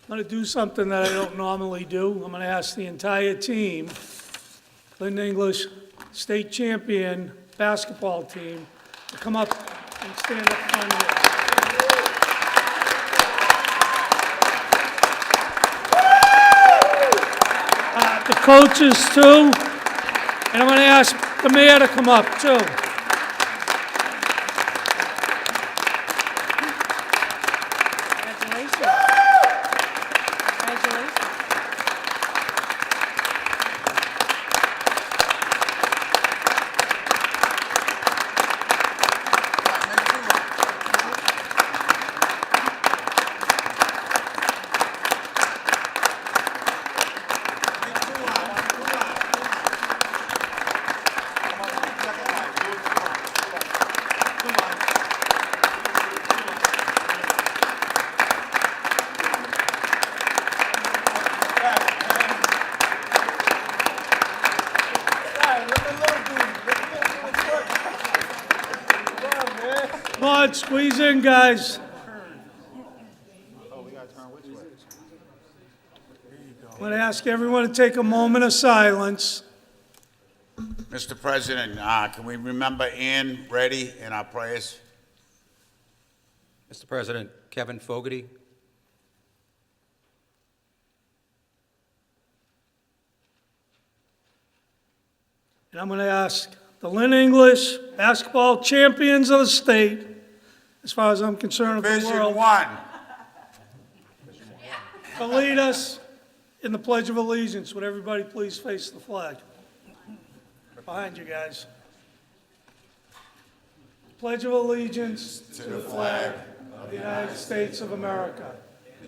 going to do something that I don't normally do. I'm going to ask the entire team, Clinton English state champion basketball team, to come up and stand up front here. The coaches too, and I'm going to ask the mayor to come up too. Congratulations. Congratulations. Come on, squeeze in, guys. I'm going to ask everyone to take a moment of silence. Mr. President, can we remember Ann Reddy in our prayers? Mr. President, Kevin Fogarty. And I'm going to ask the Lynn English basketball champions of the state, as far as I'm concerned, of the Division world, 1. to lead us in the Pledge of Allegiance. Would everybody please face the flag? Behind you guys. Pledge of Allegiance to the flag of the United States of America,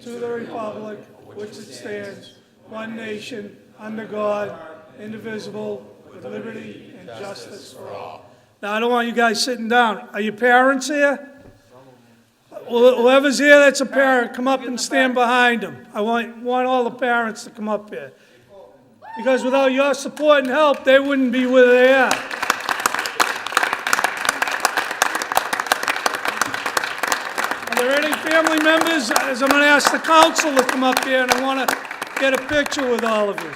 to the republic which it stands, one nation, under God, indivisible, with liberty and justice for all. Now, I don't want you guys sitting down. Are your parents here? Whoever's here that's a parent, come up and stand behind them. I want all the parents to come up here. Because without your support and help, they wouldn't be where they are. Are there any family members? As I'm going to ask the council to come up here, and I want to get a picture with all of you.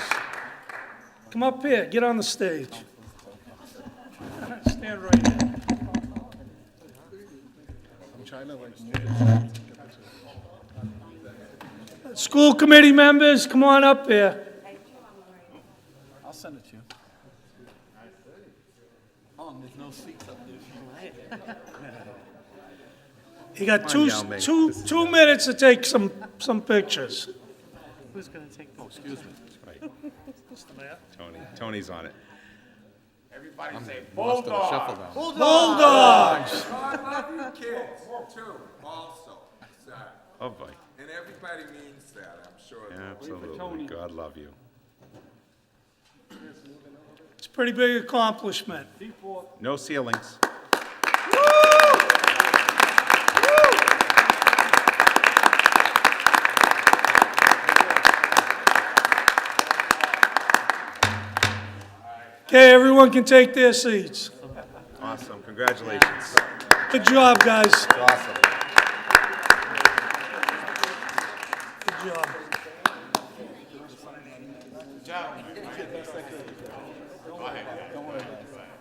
Come up here, get on the stage. Stand right here. School committee members, come on up here. I'll send it to you. Oh, there's no seats up there. You got two minutes to take some pictures. Who's going to take the... Excuse me. Tony's on it. Everybody say Must have Bulldog. shuffled down. Bulldogs. I love you kids too, also. So, Oh, boy. and everybody means that, I'm sure. Absolutely. God love you. It's a pretty big accomplishment. No ceilings. Okay, everyone can take their seats. Awesome. Congratulations. Good job, guys. Awesome. Good job.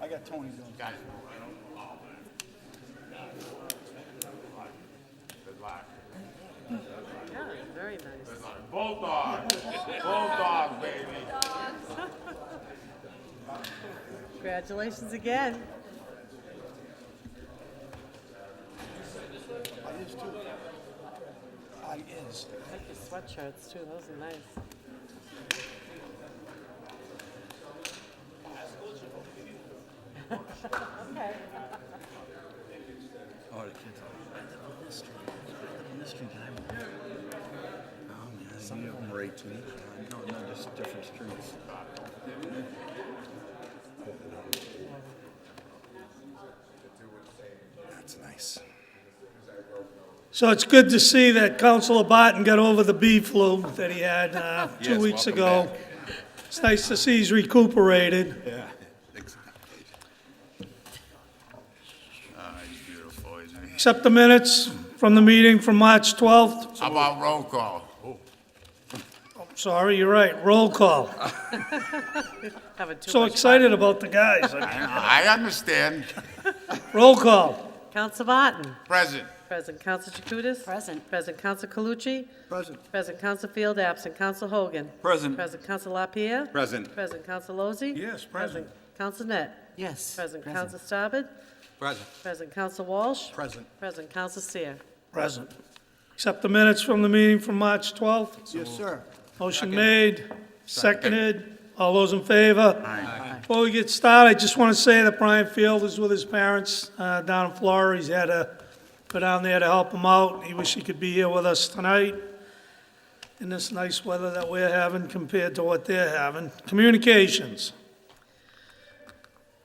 I got Tony doing it. Yeah, very nice. Bulldog. Bulldog, baby. Congratulations again. I is. I like your sweatshirts too, those are nice. Okay. Oh, the kids. Mystery guy. Oh, man. Some of them are 18. No, just different streets. That's nice. So it's good to see that Councilor Barton got over the bee flu that he had 2 Yes, weeks welcome ago. It's nice to see he's recuperated. Yeah. He's beautiful, isn't he? Accept the minutes from the meeting from March 12th. How about roll call? sorry, you're right. Roll call. Having too So much excited about the guys. I understand. Roll call. fun. Counsel Barton. Present. Present Counsel Chakutis. Present. Present Counsel Calucci. Present. Present Counsel Field, absent Counsel Hogan. Present. Present Counsel LaPierre. Present. Present Counsel Lozey. Yes, present. Counsel Net. Yes. Present Counsel Starbed. Present. Present Counsel Walsh. Present. Present Counsel Seer. Present. Accept the minutes from the meeting from March 12th. Yes, sir. Motion made, seconded. All those in favor? Aye. Before we get started, I just want to say that Brian Field is with his parents down in Florida. He's had to go down there to help him out. He wish he could be here with us tonight in this nice weather that we're having compared to what they're having. Communications.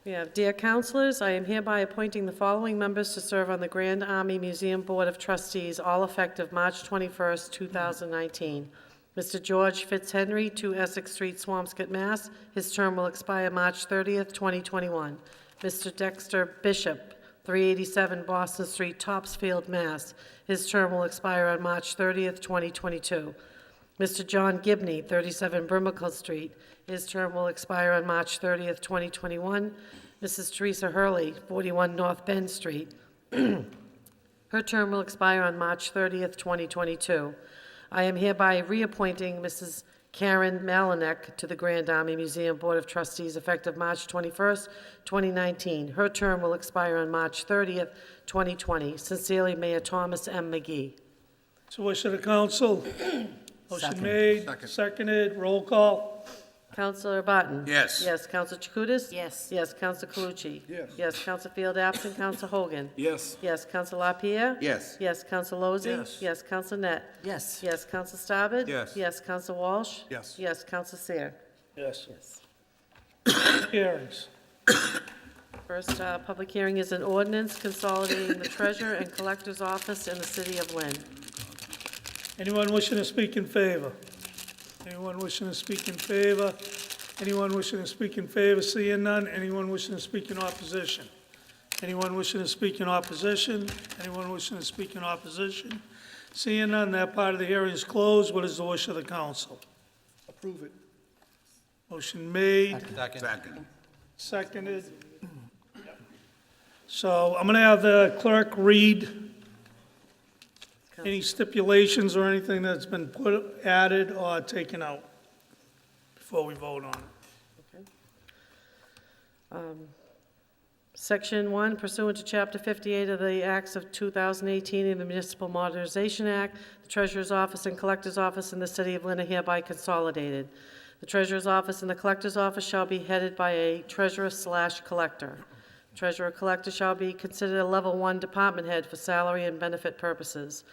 We have, dear councilors, I am hereby appointing the following members to serve on the Grand Army Museum Board of Trustees, all effective March 21st, 2019. Mr. George Fitzhenry, 2 Essex Street, Swampscott, Mass. His term will expire March 30th, 2021. Mr. Dexter Bishop, 387 Boston Street, Topsfield, Mass. His term will expire on March 30th, 2022. Mr. John Gibney, 37 Brimacles Street. His term will expire on March 30th, 2021. Mrs. Teresa Hurley, 41 North Bend Street. Her term will expire on March 30th, 2022. I am hereby reappointing Mrs. Karen Malinek to the Grand Army Museum Board of Trustees effective March 21st, 2019. Her term will expire on March 30th, 2020. Sincerely, Mayor Thomas M. McGee. So wish of the council. Motion made, seconded. Roll call. Councilor Barton? Yes. Yes. Councilor Chakutis? Yes. Yes. Councilor Calucci? Yes. Yes. Councilor Field absent. Councilor Hogan? Yes. Yes. Councilor LaPierre? Yes. Yes. Councilor Lozey? Yes. Yes. Councilor Net? Yes. Yes. Councilor Starbed? Yes. Yes. Councilor Walsh? Yes. Yes. Councilor Seer? Yes. Hearings. First public hearing is an ordinance consolidating the treasurer and collector's office in the city of Lynn. Anyone wishing to speak in favor? Anyone wishing to speak in favor? Anyone wishing to speak in favor? Seeing none. Anyone wishing to speak in opposition? Anyone wishing to speak in opposition? Anyone wishing to speak in opposition? Seeing none, that part of the hearing is closed. What is the wish of the council? Approve it. Motion made, Second. Second. seconded. So I'm going to have the clerk read any stipulations or anything that's been added or taken out before we vote on it. Section 1, pursuant to Chapter 58 of the Acts of 2018 and the Municipal Modernization Act, the Treasurer's Office and Collector's Office in the City of Lynn are hereby consolidated. The Treasurer's Office and the Collector's Office shall be headed by a Treasurer/Collector. Treasurer-Collector shall be considered a Level 1 department head for salary and benefit purposes.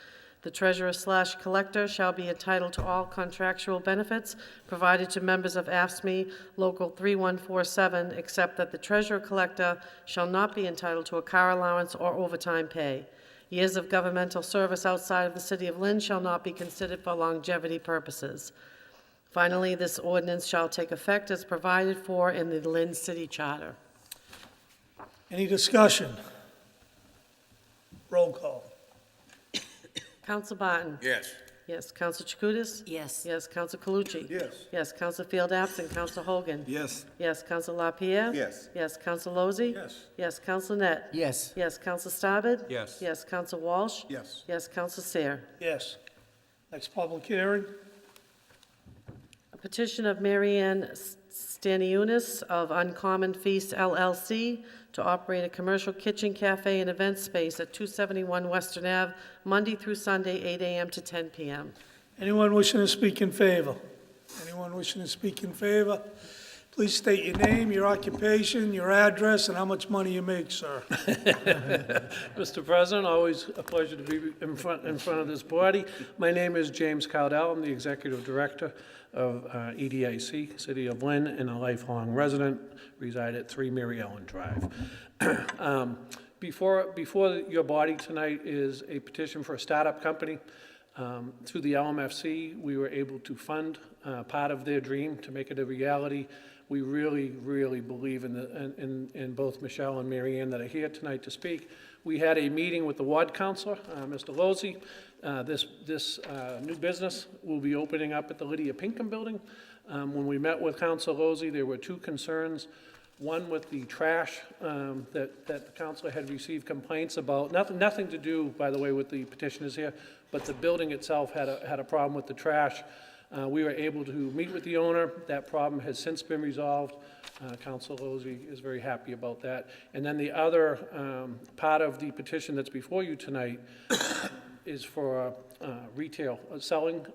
The Treasurer/Collector shall be entitled to all contractual benefits provided to members of AFSCME Local 3147, except that the Treasurer-Collector shall not be entitled to a car allowance or overtime pay. Years of governmental service outside of the City of Lynn shall not be considered for longevity purposes. Finally, this ordinance shall take effect as provided for in the Lynn City Charter. Any discussion? Roll call. Counsel Barton? Yes. Yes. Counsel Chakutis? Yes. Yes. Counsel Calucci? Yes. Yes. Counsel Field absent. Counsel Hogan? Yes. Yes. Counsel LaPierre? Yes. Yes. Counsel Lozey? Yes. Yes. Counsel Net? Yes. Yes. Counsel Starbed? Yes. Yes. Counsel Walsh? Yes. Yes. Counsel Seer? Yes. Next public hearing. A petition of Mary Ann Staniunis of Uncommon Feast LLC to operate a commercial kitchen, cafe, and event space at 271 Western Ave, Monday through Sunday, 8 a.m. to 10 p.m. Anyone wishing to speak in favor? Anyone wishing to speak in favor? Please state your name, your occupation, your address, and how much money you make, sir. Mr. President, always a pleasure to be in front of this body. My name is James Cowdell. I'm the Executive Director of EDIC, City of Lynn, and a lifelong resident, reside at 3 Mary Ellen Drive. Before your body tonight is a petition for a startup company. Through the LMFC, we were able to fund part of their dream to make it a reality. We really, really believe in both Michelle and Mary Ann that are here tonight to speak. We had a meeting with the ward councilor, Mr. Lozey. This new business will be opening up at the Lydia Pinkham Building. When we met with Councilor Lozey, there were two concerns. One with the trash that the councilor had received complaints about. Nothing to do, by the way, with the petitioners here, but the building itself had a problem with the trash. We were able to meet with the owner. That problem has since been resolved. Councilor Lozey is very happy about that. And then the other part of the petition that's before you tonight is for retail, selling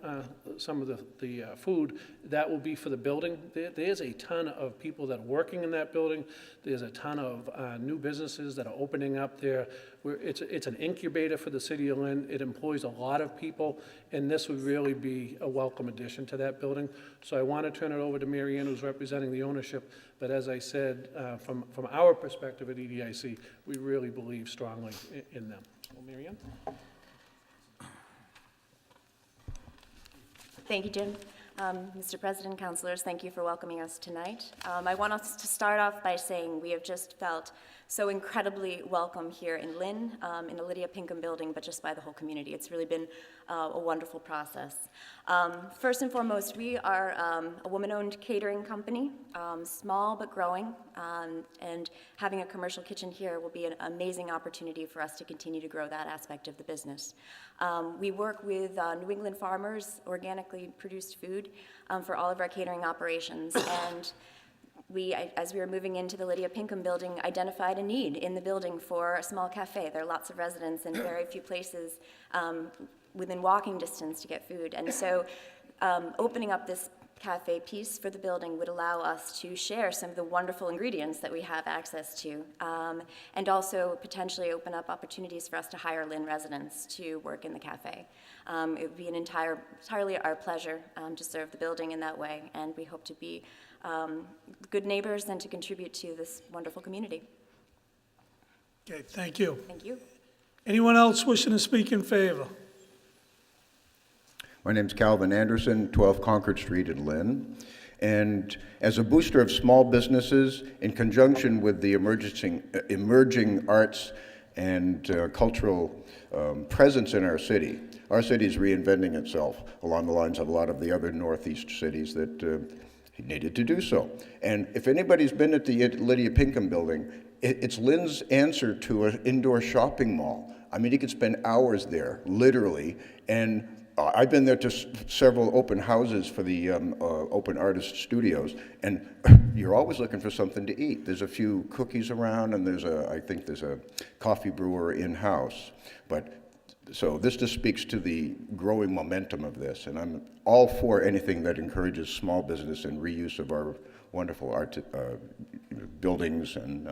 some of the food. That will be for the building. There's a ton of people that are working in that building. There's a ton of new businesses that are opening up there. It's an incubator for the city of Lynn. It employs a lot of people, and this would really be a welcome addition to that building. So I want to turn it over to Mary Ann, who's representing the ownership. But as I said, from our perspective at EDIC, we really believe strongly in them. Well, Mary Ann? Thank you, Jim. Mr. President, councilors, thank you for welcoming us tonight. I want us to start off by saying we have just felt so incredibly welcome here in Lynn, in the Lydia Pinkham Building, but just by the whole community. It's really been a wonderful process. First and foremost, we are a woman-owned catering company, small but growing, and having a commercial kitchen here will be an amazing opportunity for us to continue to grow that aspect of the business. We work with New England farmers, organically produced food, for all of our catering operations, and we, as we were moving into the Lydia Pinkham Building, identified a need in the building for a small cafe. There are lots of residents and very few places within walking distance to get food. And so opening up this cafe piece for the building would allow us to share some of the wonderful ingredients that we have access to, and also potentially open up opportunities for us to hire Lynn residents to work in the cafe. It would be an entirely our pleasure to serve the building in that way, and we hope to be good neighbors and to contribute to this wonderful community. Okay, thank you. Thank you. Anyone else wishing to speak in favor? My name's Calvin Anderson, 12 Concord Street in Lynn. And as a booster of small businesses, in conjunction with the emerging arts and cultural presence in our city is reinventing itself along the lines of a lot of the other Northeast cities that needed to do so. And if anybody's been at the Lydia Pinkham Building, it's Lynn's answer to an indoor shopping mall. I mean, you could spend hours there, literally, and I've been there to several open houses for the open artist studios, and you're always looking for something to eat. There's a few cookies around, and I think there's a coffee brewer in-house. So this just speaks to the growing momentum of this, and I'm all for anything that encourages small business and reuse of our wonderful art buildings, and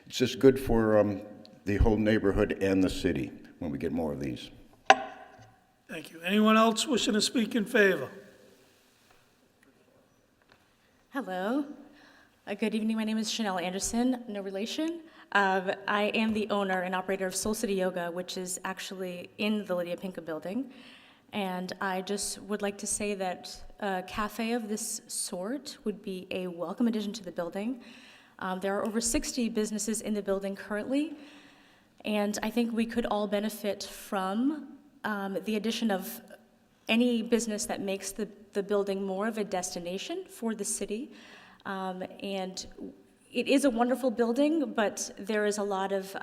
it's just good for the whole neighborhood and the city when we get more of these. Thank you. Anyone else wishing to speak in favor? Hello. Good evening. My name is Chanel Anderson, no relation. I am the owner and operator of Soul City Yoga, which is actually in the Lydia Pinkham Building. And I just would like to say that a cafe of this sort would be a welcome addition to the building. There are over 60 businesses in the building currently, and I think we could all benefit from the addition of any business that makes the building more of a destination for the city. And it is a wonderful building, but there is a lot of,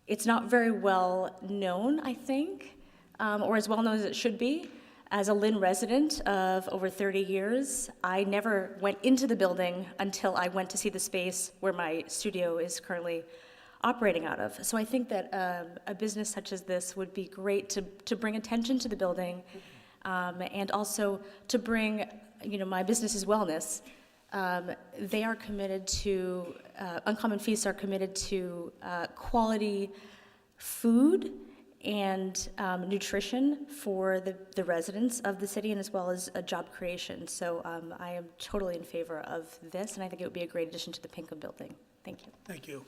it's not very well known, I think, or as well known as it should be. As a Lynn resident of over 30 years, I never went into the building until I went to see the space where my studio is currently operating out of. So I think that a business such as this would be great to bring attention to the building, and also to bring, my business's wellness. They are committed to, Uncommon Feasts are committed to quality food and nutrition for the residents of the city, and as well as a job creation. So I am totally in favor of this, and I think it would be a great addition to the Pinkham Building. Thank you. Thank you.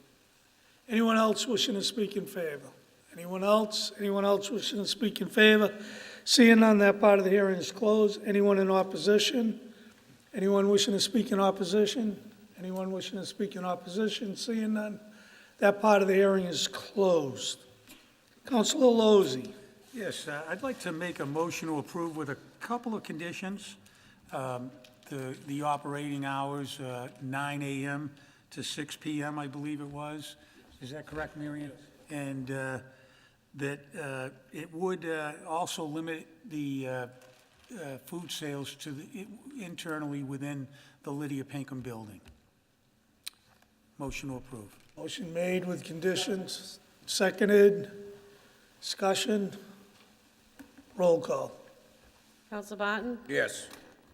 Anyone else wishing to speak in favor? Anyone else? Anyone else wishing to speak in favor? Seeing none, that part of the hearing is closed. Anyone in opposition? Anyone wishing to speak in opposition? Anyone wishing to speak in opposition? Seeing none, that part of the hearing is closed. Councilor Lozey. Yes, I'd like to make a motion to approve with a couple of conditions. The operating hours, 9 a.m. to 6 p.m., I believe it was. Is that correct, Marion? And that it would also limit the food sales to internally within the Lydia Pinkham building. Motion to approve. Motion made with conditions, seconded, discussion, roll call. Counsel Barton? Yes.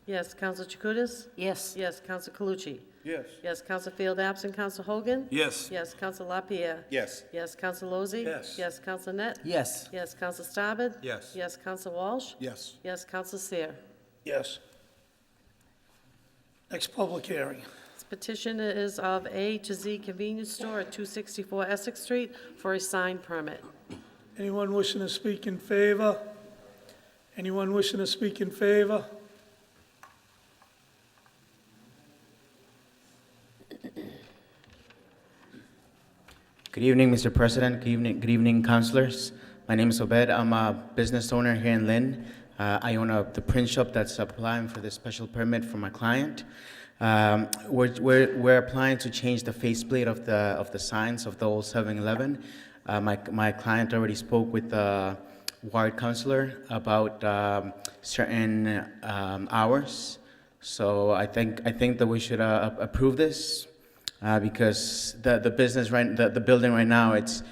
Yes. Counsel Chakutis? Yes. Yes. Counsel Calucci? Yes. Yes. Counsel Field absent. Counsel Hogan? Yes. Yes. Counsel LaPierre? Yes. Yes. Counsel Lozey? Yes. Yes. Counsel Net? Yes. Yes. Counsel Starbird? Yes. Yes. Counsel Walsh? Yes. Yes. Counsel Seer? Yes. Next public hearing. This petition is of A to Z Convenience Store at 264 Essex Street for a sign permit. Anyone wishing to speak in favor? Anyone wishing to speak in favor? Good evening, Mr. President. Good evening, councilors. My name is Obed. I'm a business owner here in Lynn. I own the print shop that's applying for this special permit for my client. We're applying to change the faceplate of the signs of the old 7-Eleven. My client already spoke with the ward councilor about certain hours. So I think that we should approve this. Because the business the building right now, it's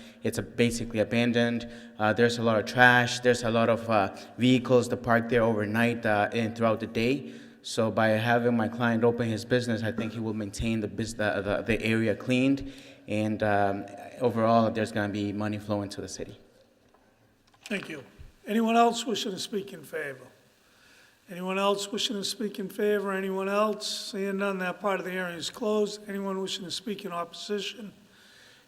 basically abandoned. There's a lot of trash. There's a lot of vehicles that park there overnight and throughout the day. So by having my client open his business, I think he will maintain the area cleaned, and overall, there's going to be money flowing to the city. Thank you. Anyone else wishing to speak in favor? Anyone else wishing to speak in favor? Anyone else? Seeing none, that part of the hearing is closed. Anyone wishing to speak in opposition?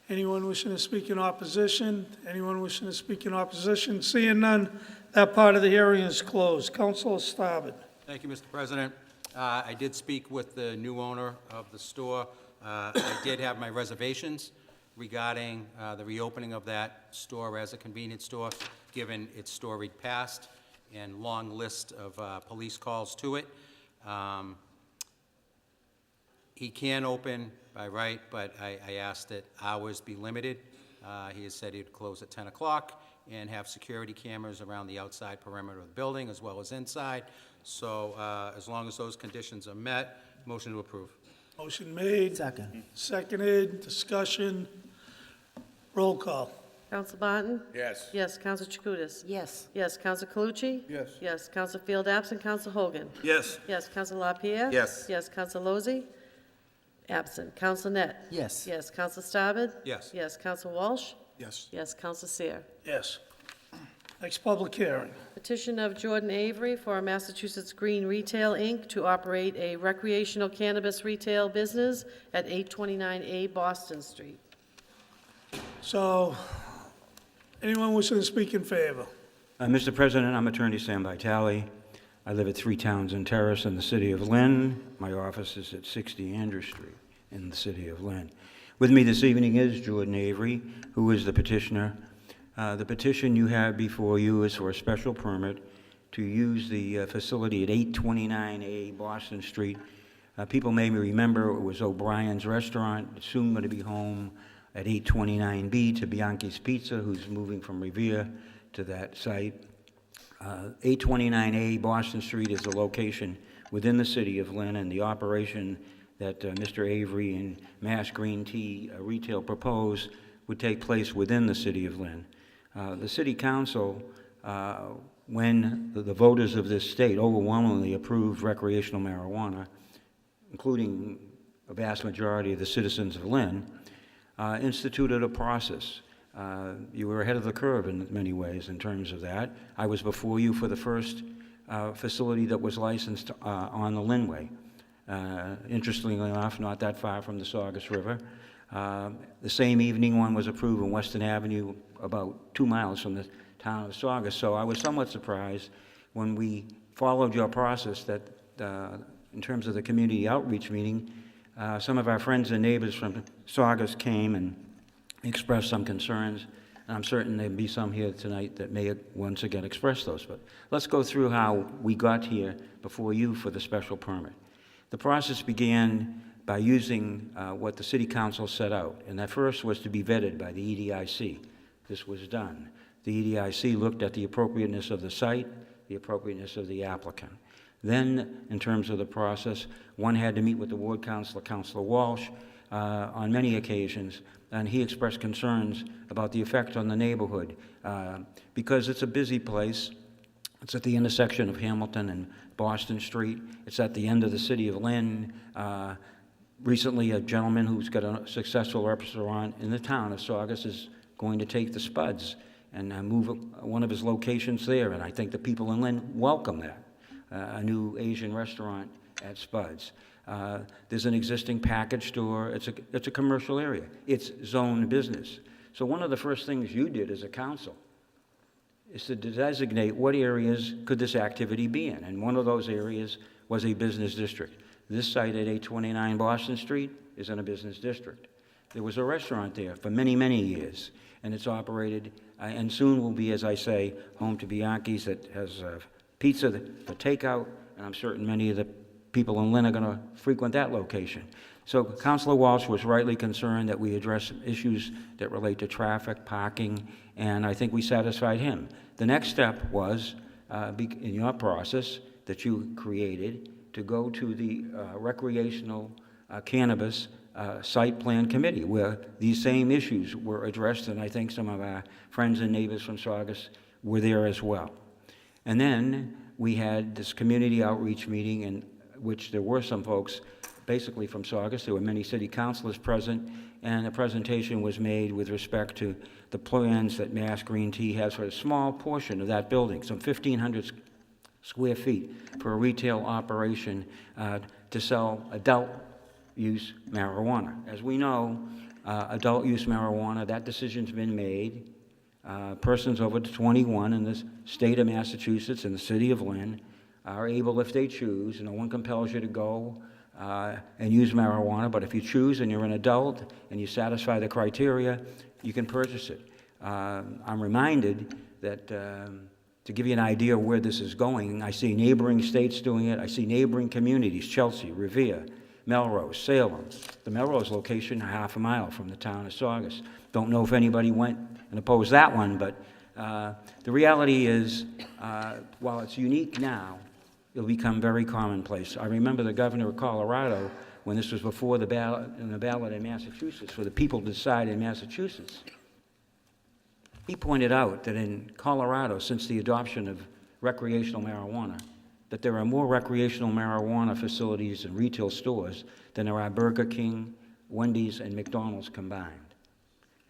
Anyone wishing to speak in opposition? Anyone wishing to speak in opposition? Seeing none, that part of the hearing is closed. Councilor Starbird. Thank you, Mr. President. I did speak with the new owner of the store. I did have my reservations regarding the reopening of that store as a convenience store, given its storied past and long list of police calls to it. He can open by right, but I asked that hours be limited. He has said he'd close at 10 o'clock and have security cameras around the outside perimeter of the building as well as inside. So as long as those conditions are met, motion to approve. Motion made. Second. Seconded. Discussion. Roll call. Counsel Barton? Yes. Yes. Counsel Chakutis? Yes. Yes. Counsel Calucci? Yes. Yes. Counsel Field absent. Counsel Hogan? Yes. Yes. Counsel LaPierre? Yes. Yes. Counsel Lozey? Absent. Counsel Net? Yes. Yes. Counsel Starbird? Yes. Yes. Counsel Walsh? Yes. Yes. Counsel Seer? Yes. Next public hearing. Petition of Jordan Avery for Massachusetts Green Retail, Inc. to operate a recreational cannabis retail business at 829A Boston Street. So, anyone wishing to speak in favor? Mr. President, I'm Attorney Sam Vitale. I live at 3 Townsend Terrace in the city of Lynn. My office is at 60 Andrew Street in the city of Lynn. With me this evening is Jordan Avery, who is the petitioner. The petition you have before you is for a special permit to use the facility at 829A Boston Street. People may remember it was O'Brien's Restaurant. It's soon going to be home at 829B to Bianchi's Pizza, who's moving from Revere to that site. 829A Boston Street is a location within the city of Lynn, and the operation that Mr. Avery and Mass Green Tea Retail propose would take place within the city of Lynn. The city council, when the voters of this state overwhelmingly approved recreational marijuana, including a vast majority of the citizens of Lynn, instituted a process. You were ahead of the curve in many ways in terms of that. I was before you for the first facility that was licensed on the Lynnway. Interestingly enough, not that far from the Saugus River. The same evening, one was approved on Western Avenue, about 2 miles from the town of Saugus. So I was somewhat surprised when we followed your process that, in terms of the community outreach meeting, some of our friends and neighbors from Saugus came and expressed some concerns, and I'm certain there'll be some here tonight that may once again express those. But let's go through how we got here before you for the special permit. The process began by using what the City Council set out, and that first was to be vetted by the EDIC. This was done. The EDIC looked at the appropriateness of the site, the appropriateness of the applicant. Then, in terms of the process, one had to meet with the ward councilor, Councilor Walsh, on many occasions, and he expressed concerns about the effect on the neighborhood because it's a busy place. It's at the intersection of Hamilton and Boston Street. It's at the end of the city of Lynn. Recently, a gentleman who's got a successful restaurant in the town of Saugus is going to take the Spuds and move one of his locations there, and I think the people in Lynn welcome that, a new Asian restaurant at Spuds. There's an existing package store. It's a commercial area. It's zoned business. So one of the first things you did as a council is to designate what areas could this activity be in, and one of those areas was a business district. This site at 829 Boston Street is in a business district. There was a restaurant there for many, many years, and it's operated, and soon will be, as I say, home to Bianchi's that has pizza for takeout, and I'm certain many of the people in Lynn are going to frequent that location. So Councilor Walsh was rightly concerned that we address issues that relate to traffic, parking, and I think we satisfied him. The next step was, in your process that you created, to go to the recreational cannabis site plan committee, where these same issues were addressed, and I think some of our friends and neighbors from Saugus were there as well. And then we had this community outreach meeting in which there were some folks basically from Saugus. There were many city councilors present, and a presentation was made with respect to the plans that Mass Green Tea has for a small portion of that building, some 1,500 square feet, for a retail operation to sell adult-use marijuana. As we know, adult-use marijuana, that decision's been made. Persons over 21 in the state of Massachusetts and the city of Lynn are able, if they choose, no one compels you to go and use marijuana, but if you choose and you're an adult and you satisfy the criteria, you can purchase it. I'm reminded that, to give you an idea of where this is going, I see neighboring states doing it. I see neighboring communities, Chelsea, Revere, Melrose, Salem. The Melrose location, half a mile from the town of Saugus. Don't know if anybody went and opposed that one, but the reality is, while it's unique now, it'll become very commonplace. I remember the governor of Colorado, when this was before the ballot in Massachusetts, for the people to decide in Massachusetts, he pointed out that in Colorado, since the adoption of recreational marijuana, that there are more recreational marijuana facilities and retail stores than there are Burger King, Wendy's, and McDonald's combined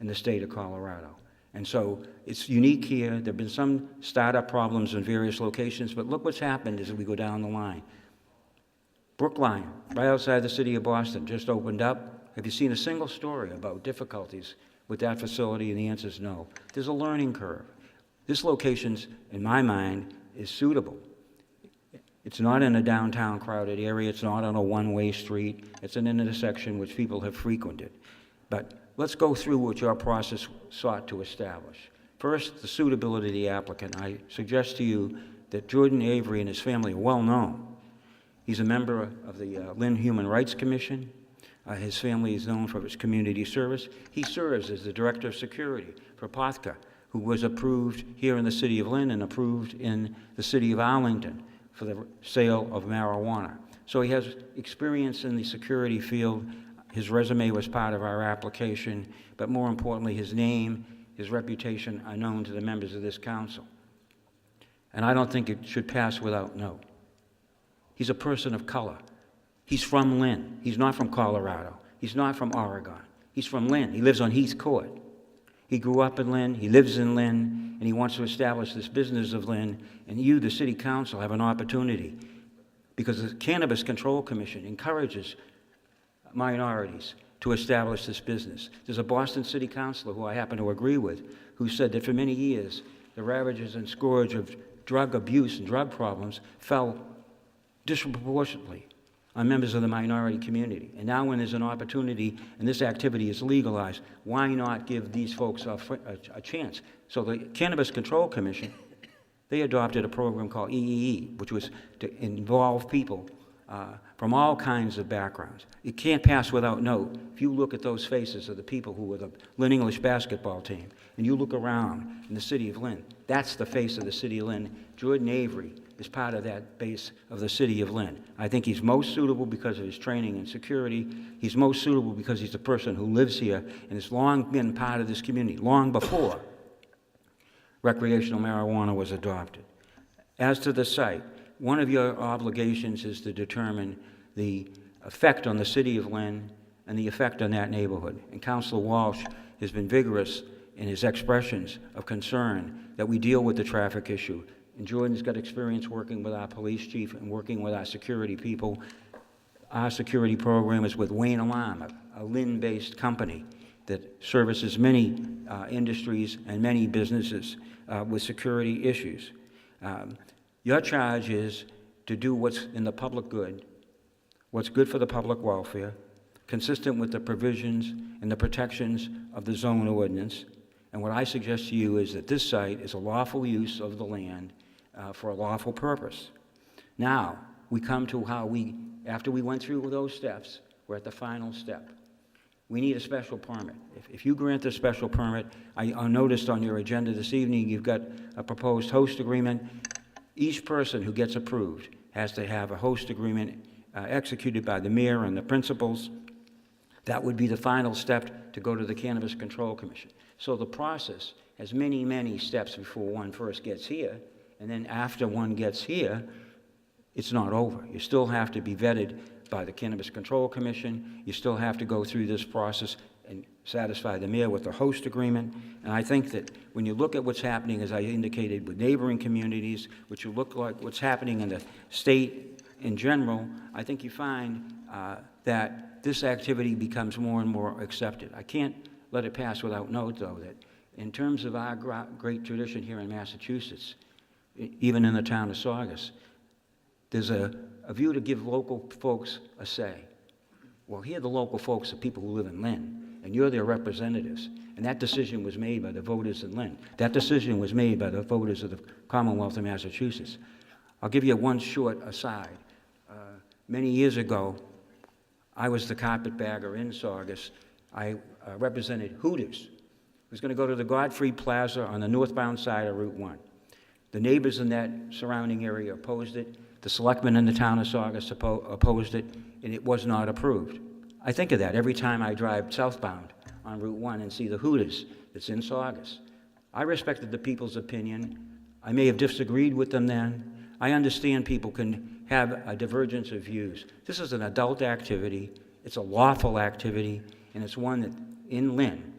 in the state of Colorado. And so it's unique here. There have been some startup problems in various locations, but look what's happened as we go down the line. Brookline, right outside the city of Boston, just opened up. Have you seen a single story about difficulties with that facility? And the answer is no. There's a learning curve. This location, in my mind, is suitable. It's not in a downtown crowded area. It's not on a one-way street. It's an intersection which people have frequented. But let's go through what your process sought to establish. First, the suitability of the applicant. I suggest to you that Jordan Avery and his family are well known. He's a member of the Lynn Human Rights Commission. His family is known for its community service. He serves as the Director of Security for POTCA, who was approved here in the city of Lynn and approved in the city of Arlington for the sale of marijuana. So he has experience in the security field. His resume was part of our application, but more importantly, his name, his reputation are known to the members of this council. And I don't think it should pass without note. He's a person of color. He's from Lynn. He's not from Colorado. He's not from Oregon. He's from Lynn. He lives on Heath Court. He grew up in Lynn. He lives in Lynn, and he wants to establish this business of Lynn. And you, the city council, have an opportunity, because the Cannabis Control Commission encourages minorities to establish this business. There's a Boston city councilor who I happen to agree with, who said that for many years, the ravages and scourge of drug abuse and drug problems fell disproportionately on members of the minority community. And now when there's an opportunity and this activity is legalized, why not give these folks a chance? So the Cannabis Control Commission, they adopted a program called EEE, which was to involve people from all kinds of backgrounds. It can't pass without note. If you look at those faces of the people who were the Lynn English basketball team, and you look around in the city of Lynn, that's the face of the city of Lynn. Jordan Avery is part of that base of the city of Lynn. I think he's most suitable because of his training and security. He's most suitable because he's a person who lives here and has long been part of this community, long before recreational marijuana was adopted. As to the site, one of your obligations is to determine the effect on the city of Lynn and the effect on that neighborhood. And Councilor Walsh has been vigorous in his expressions of concern that we deal with the traffic issue. And Jordan's got experience working with our police chief and working with our security people. Our security program is with Wayne Alarm, a Lynn-based company that services many industries and many businesses with security issues. Your charge is to do what's in the public good, what's good for the public welfare, consistent with the provisions and the protections of the zone ordinance. And what I suggest to you is that this site is a lawful use of the land for a lawful purpose. Now, we come to how after we went through those steps, we're at the final step. We need a special permit. If you grant the special permit, I noticed on your agenda this evening you've got a proposed host agreement. Each person who gets approved has to have a host agreement executed by the mayor and the principals. That would be the final step to go to the Cannabis Control Commission. So the process has many, many steps before one first gets here, and then after one gets here, it's not over. You still have to be vetted by the Cannabis Control Commission. You still have to go through this process and satisfy the mayor with the host agreement. And I think that when you look at what's happening, as I indicated, with neighboring communities, which you look like what's happening in the state in general, I think you find that this activity becomes more and more accepted. I can't let it pass without note, though, that in terms of our great tradition here in Massachusetts, even in the town of Saugus, there's a view to give local folks a say. Well, here the local folks are people who live in Lynn, and you're their representatives. And that decision was made by the voters in Lynn. That decision was made by the voters of the Commonwealth of Massachusetts. I'll give you one short aside. Many years ago, I was the carpetbagger in Saugus. I represented Hooters. It was going to go to the Godfrey Plaza on the northbound side of Route 1. The neighbors in that surrounding area opposed it. The selectmen in the town of Saugus opposed it, and it was not approved. I think of that every time I drive southbound on Route 1 and see the Hooters that's in Saugus. I respected the people's opinion. I may have disagreed with them then. I understand people can have a divergence of views. This is an adult activity. It's a lawful activity, and it's one that, in Lynn,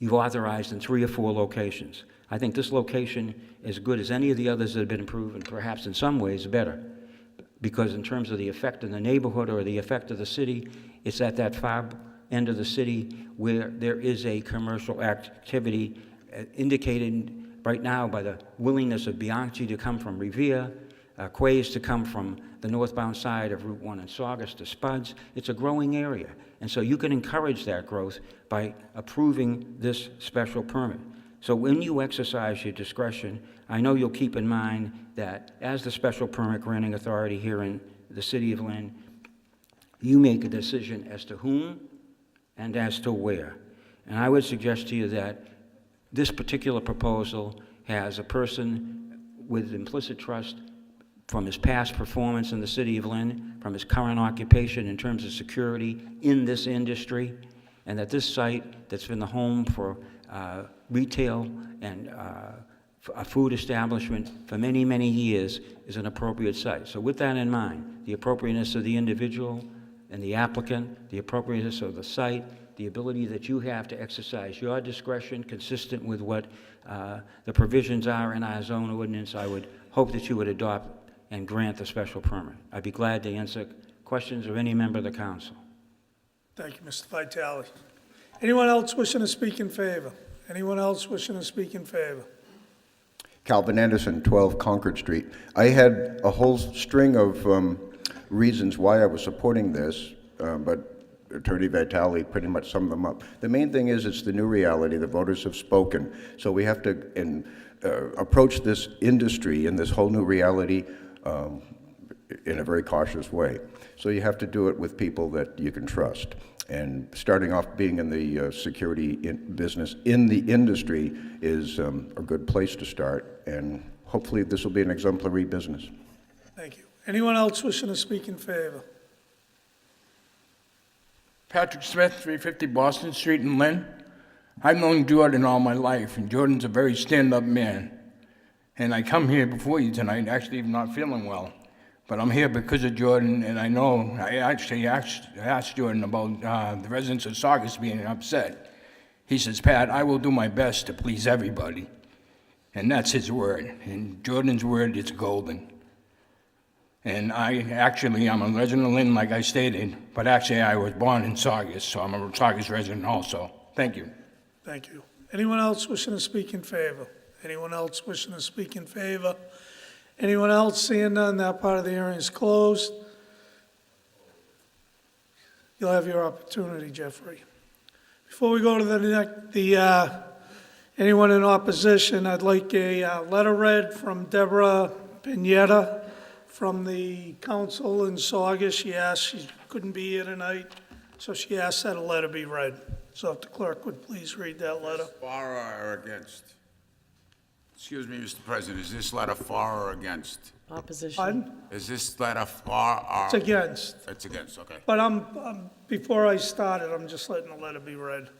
you've authorized in 3 or 4 locations. I think this location is as good as any of the others that have been approved, and perhaps in some ways better, because in terms of the effect in the neighborhood or the effect of the city, it's at that far end of the city where there is a commercial activity indicated right now by the willingness of Bianchi to come from Revere, Quays to come from the northbound side of Route 1 in Saugus to Spuds. It's a growing area, and so you can encourage that growth by approving this special permit. So when you exercise your discretion, I know you'll keep in mind that as the special permit granting authority here in the city of Lynn, you make a decision as to whom and as to where. And I would suggest to you that this particular proposal has a person with implicit trust from his past performance in the city of Lynn, from his current occupation in terms of security in this industry, and that this site that's been the home for retail and a food establishment for many, many years is an appropriate site. So with that in mind, the appropriateness of the individual and the applicant, the appropriateness of the site, the ability that you have to exercise your discretion consistent with what the provisions are in our zone ordinance, I would hope that you would adopt and grant the special permit. I'd be glad to answer questions of any member of the council. Thank you, Mr. Vitale. Anyone else wishing to speak in favor? Anyone else wishing to speak in favor? Calvin Anderson, 12 Concord Street. I had a whole string of reasons why I was supporting this, but Attorney Vitale pretty much summed them up. The main thing is it's the new reality. The voters have spoken. So we have to approach this industry and this whole new reality in a very cautious way. So you have to do it with people that you can trust. And starting off being in the security business in the industry is a good place to start. And hopefully this will be an exemplary business. Thank you. Anyone else wishing to speak in favor? Patrick Smith, 350 Boston Street in Lynn. I've known Jordan all my life, and Jordan's a very stand-up man. And I come here before you tonight, actually not feeling well. But I'm here because of Jordan, and I know, I actually asked Jordan about the residents of Saugus being upset. He says, Pat, I will do my best to please everybody. And that's his word. And Jordan's word is golden. And I'm a resident of Lynn, like I stated, but actually I was born in Saugus, so I'm a Saugus resident also. Thank you. Thank you. Anyone else wishing to speak in favor? Anyone else wishing to speak in favor? Anyone else? Seeing none, that part of the hearing is closed. You'll have your opportunity, Jeffrey. Before we go to anyone in opposition, I'd like a letter read from Deborah Pineda from the council in Saugus. She asked, she couldn't be here tonight, so she asked that a letter be read. So if the clerk would please read that letter. For or against? Excuse me, Mr. President, is this letter for or against? Opposition. Pardon? Is this letter for or? It's against. It's against, okay. But before I started, I'm just letting the letter be read.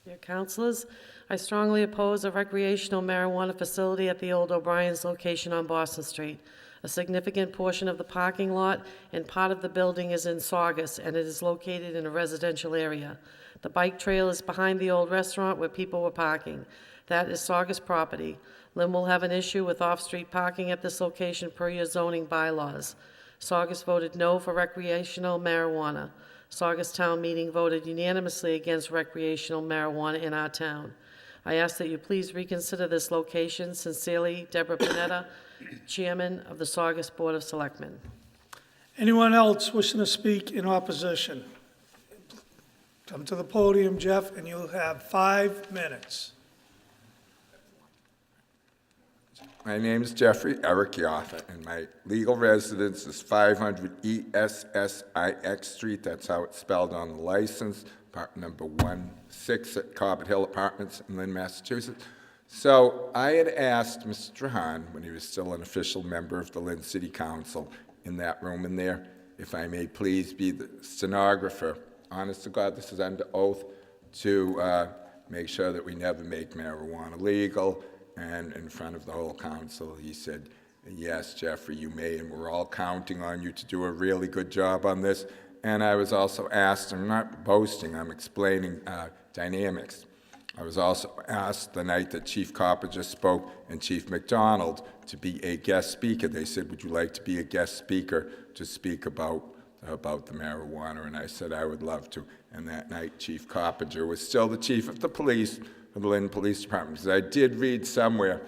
Dear councilors, I strongly oppose a recreational marijuana facility at the old O'Brien's location on Boston Street. A significant portion of the parking lot and part of the building is in Saugus, and it is located in a residential area. The bike trail is behind the old restaurant where people were parking. That is Saugus property. Lynn will have an issue with off-street parking at this location per your zoning bylaws. Saugus voted no for recreational marijuana. Saugus Town Meeting voted unanimously against recreational marijuana in our town. I ask that you please reconsider this location. Sincerely, Deborah Panetta, Chairman of the Saugus Board of Selectmen. Anyone else wishing to speak in opposition? Come to the podium, Jeff, and you'll have 5 minutes. My name is Jeffrey Eric Yoffa, and my legal residence is 500 ESSIX Street. That's how it's spelled on the license, apartment number 16 at Cobbett Hill Apartments in Lynn, Massachusetts. So I had asked Mr. Hahn, when he was still an official member of the Lynn City Council, in that room in there, if I may please be the stenographer, honest to God, this is under oath, to make sure that we never make marijuana legal. And in front of the whole council, he said, yes, Jeffrey, you may, and we're all counting on you to do a really good job on this. And I was also asked, I'm not boasting, I'm explaining dynamics. I was also asked the night that Chief Coppinger spoke and Chief McDonald to be a guest speaker. They said, would you like to be a guest speaker to speak about the marijuana? And I said, I would love to. And that night, Chief Coppinger was still the chief of the police, of the Lynn Police Department. Because I did read somewhere,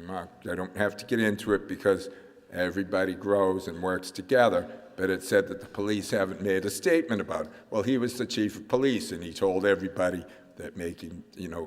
I don't have to get into it because everybody grows and works together, but it said that the police haven't made a statement about it. Well, he was the chief of police, and he told everybody that making,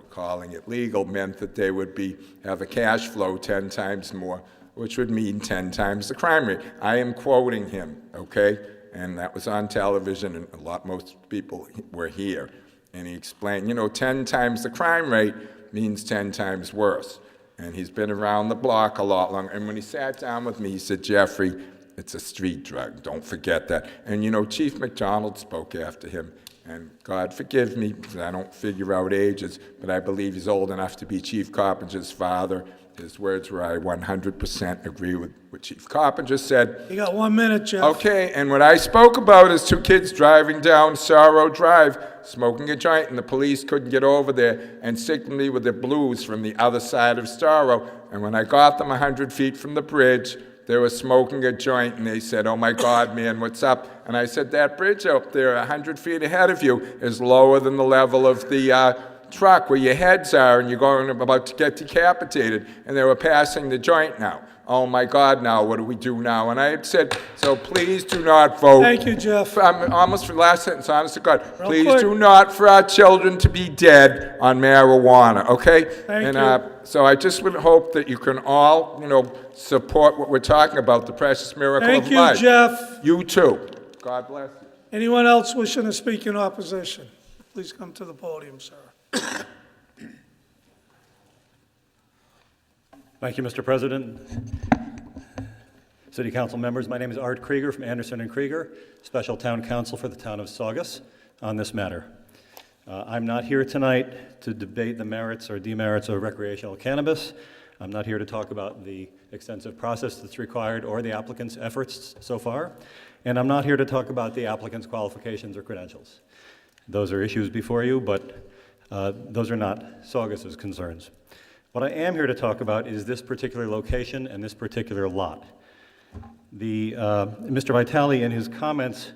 calling it legal meant that they would have a cash flow 10 times more, which would mean 10 times the crime rate. I am quoting him, okay? And that was on television, and most people were here. And he explained, 10 times the crime rate means 10 times worse. And he's been around the block a lot longer. And when he sat down with me, he said, Jeffrey, it's a street drug. Don't forget that. And, Chief McDonald spoke after him. And God forgive me, because I don't figure out ages, but I believe he's old enough to be Chief Coppinger's father. His words were, I 100% agree with what Chief Coppinger said. You got 1 minute, Jeff. Okay, and what I spoke about is 2 kids driving down Sorrow Drive, smoking a joint, and the police couldn't get over there and signaled me with their blues from the other side of Sorrow. And when I got them 100 feet from the bridge, they were smoking a joint, and they said, oh my God, man, what's up? And I said, that bridge up there 100 feet ahead of you is lower than the level of the truck where your heads are and you're going about to get decapitated, and they were passing the joint now. Oh my God, now what do we do now? And I had said, so please do not vote. Thank you, Jeff. I'm almost for the last sentence, honest to God. Real Please quick. do not for our children to be dead on marijuana, okay? Thank and, you. So I just would hope that you can all, support what we're talking about, the precious miracle Thank of you, life. Jeff. You too. God bless you. Anyone else wishing to speak in opposition? Please come to the podium, sir. Thank you, Mr. President. City Council members, my name is Art Krieger from Anderson and Krieger, Special Town Council for the Town of Saugus on this matter. I'm not here tonight to debate the merits or demerits of recreational cannabis. I'm not here to talk about the extensive process that's required or the applicant's efforts so far. And I'm not here to talk about the applicant's qualifications or credentials. Those are issues before you, but those are not Saugus's concerns. What I am here to talk about is this particular location and this particular lot. Mr. Vitale, in his comments,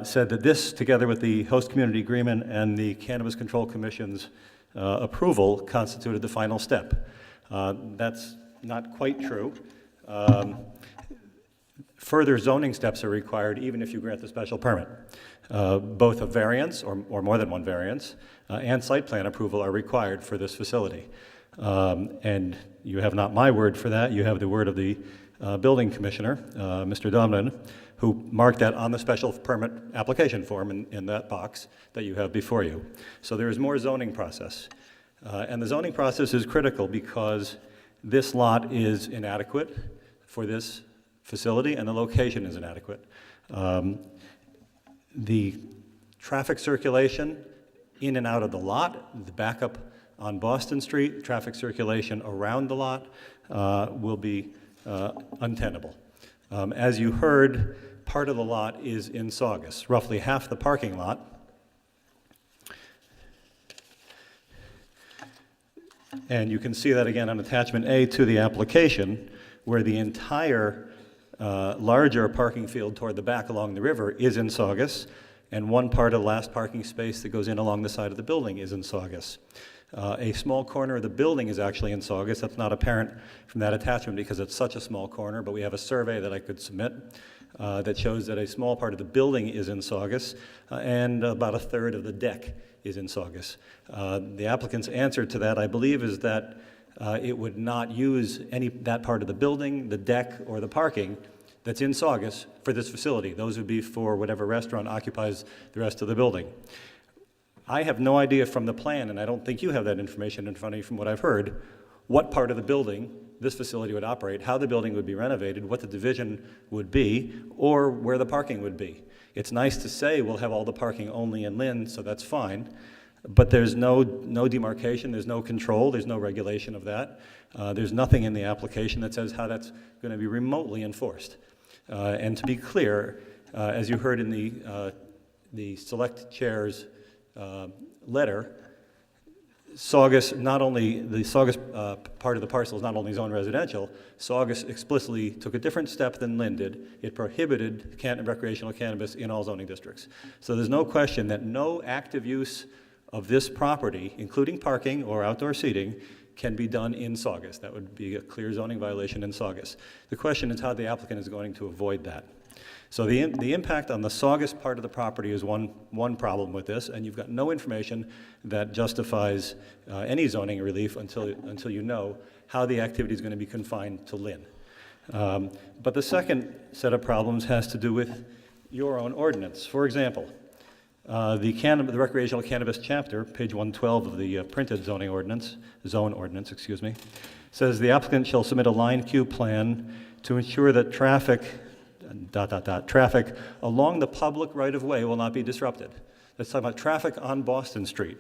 said that this, together with the host community agreement and the Cannabis Control Commission's approval, constituted the final step. That's not quite true. Further zoning steps are required even if you grant the special permit. Both a variance, or more than one variance, and site plan approval are required for this facility. And you have not my word for that, you have the word of the building commissioner, Mr. Domnan, who marked that on the special permit application form in that box that you have before you. So there is more zoning process. And the zoning process is critical because this lot is inadequate for this facility and the location is inadequate. The traffic circulation in and out of the lot, the backup on Boston Street, traffic circulation around the lot will be untenable. As you heard, part of the lot is in Saugus, roughly half the parking lot. And you can see that again on attachment A to the application, where the entire larger parking field toward the back along the river is in Saugus, and one part of the last parking space that goes in along the side of the building is in Saugus. A small corner of the building is actually in Saugus. That's not apparent from that attachment because it's such a small corner, but we have a survey that I could submit that shows that a small part of the building is in Saugus, and about a third of the deck is in Saugus. The applicant's answer to that, I believe, is that it would not use that part of the building, the deck, or the parking that's in Saugus for this facility. Those would be for whatever restaurant occupies the rest of the building. I have no idea from the plan, and I don't think you have that information in front of you from what I've heard, what part of the building this facility would operate, how the building would be renovated, what the division would be, or where the parking would be. It's nice to say we'll have all the parking only in Lynn, so that's fine, but there's no demarcation, there's no control, there's no regulation of that. There's nothing in the application that says how that's going to be remotely enforced. And to be clear, as you heard in the select chair's letter, Saugus, not only the Saugus part of the parcel is not only zone residential, Saugus explicitly took a different step than Lynn did. It prohibited recreational cannabis in all zoning districts. So there's no question that no active use of this property, including parking or outdoor seating, can be done in Saugus. That would be a clear zoning violation in Saugus. The question is how the applicant is going to avoid that. So the impact on the Saugus part of the property is one problem with this, and you've got no information that justifies any zoning relief until you know how the activity is going to be confined to Lynn. But the second set of problems has to do with your own ordinance. For example, the recreational cannabis chapter, page 112 of the printed zone ordinance, says the applicant shall submit a line queue plan to ensure that traffic along the public right-of-way will not be disrupted. Let's talk about traffic on Boston Street.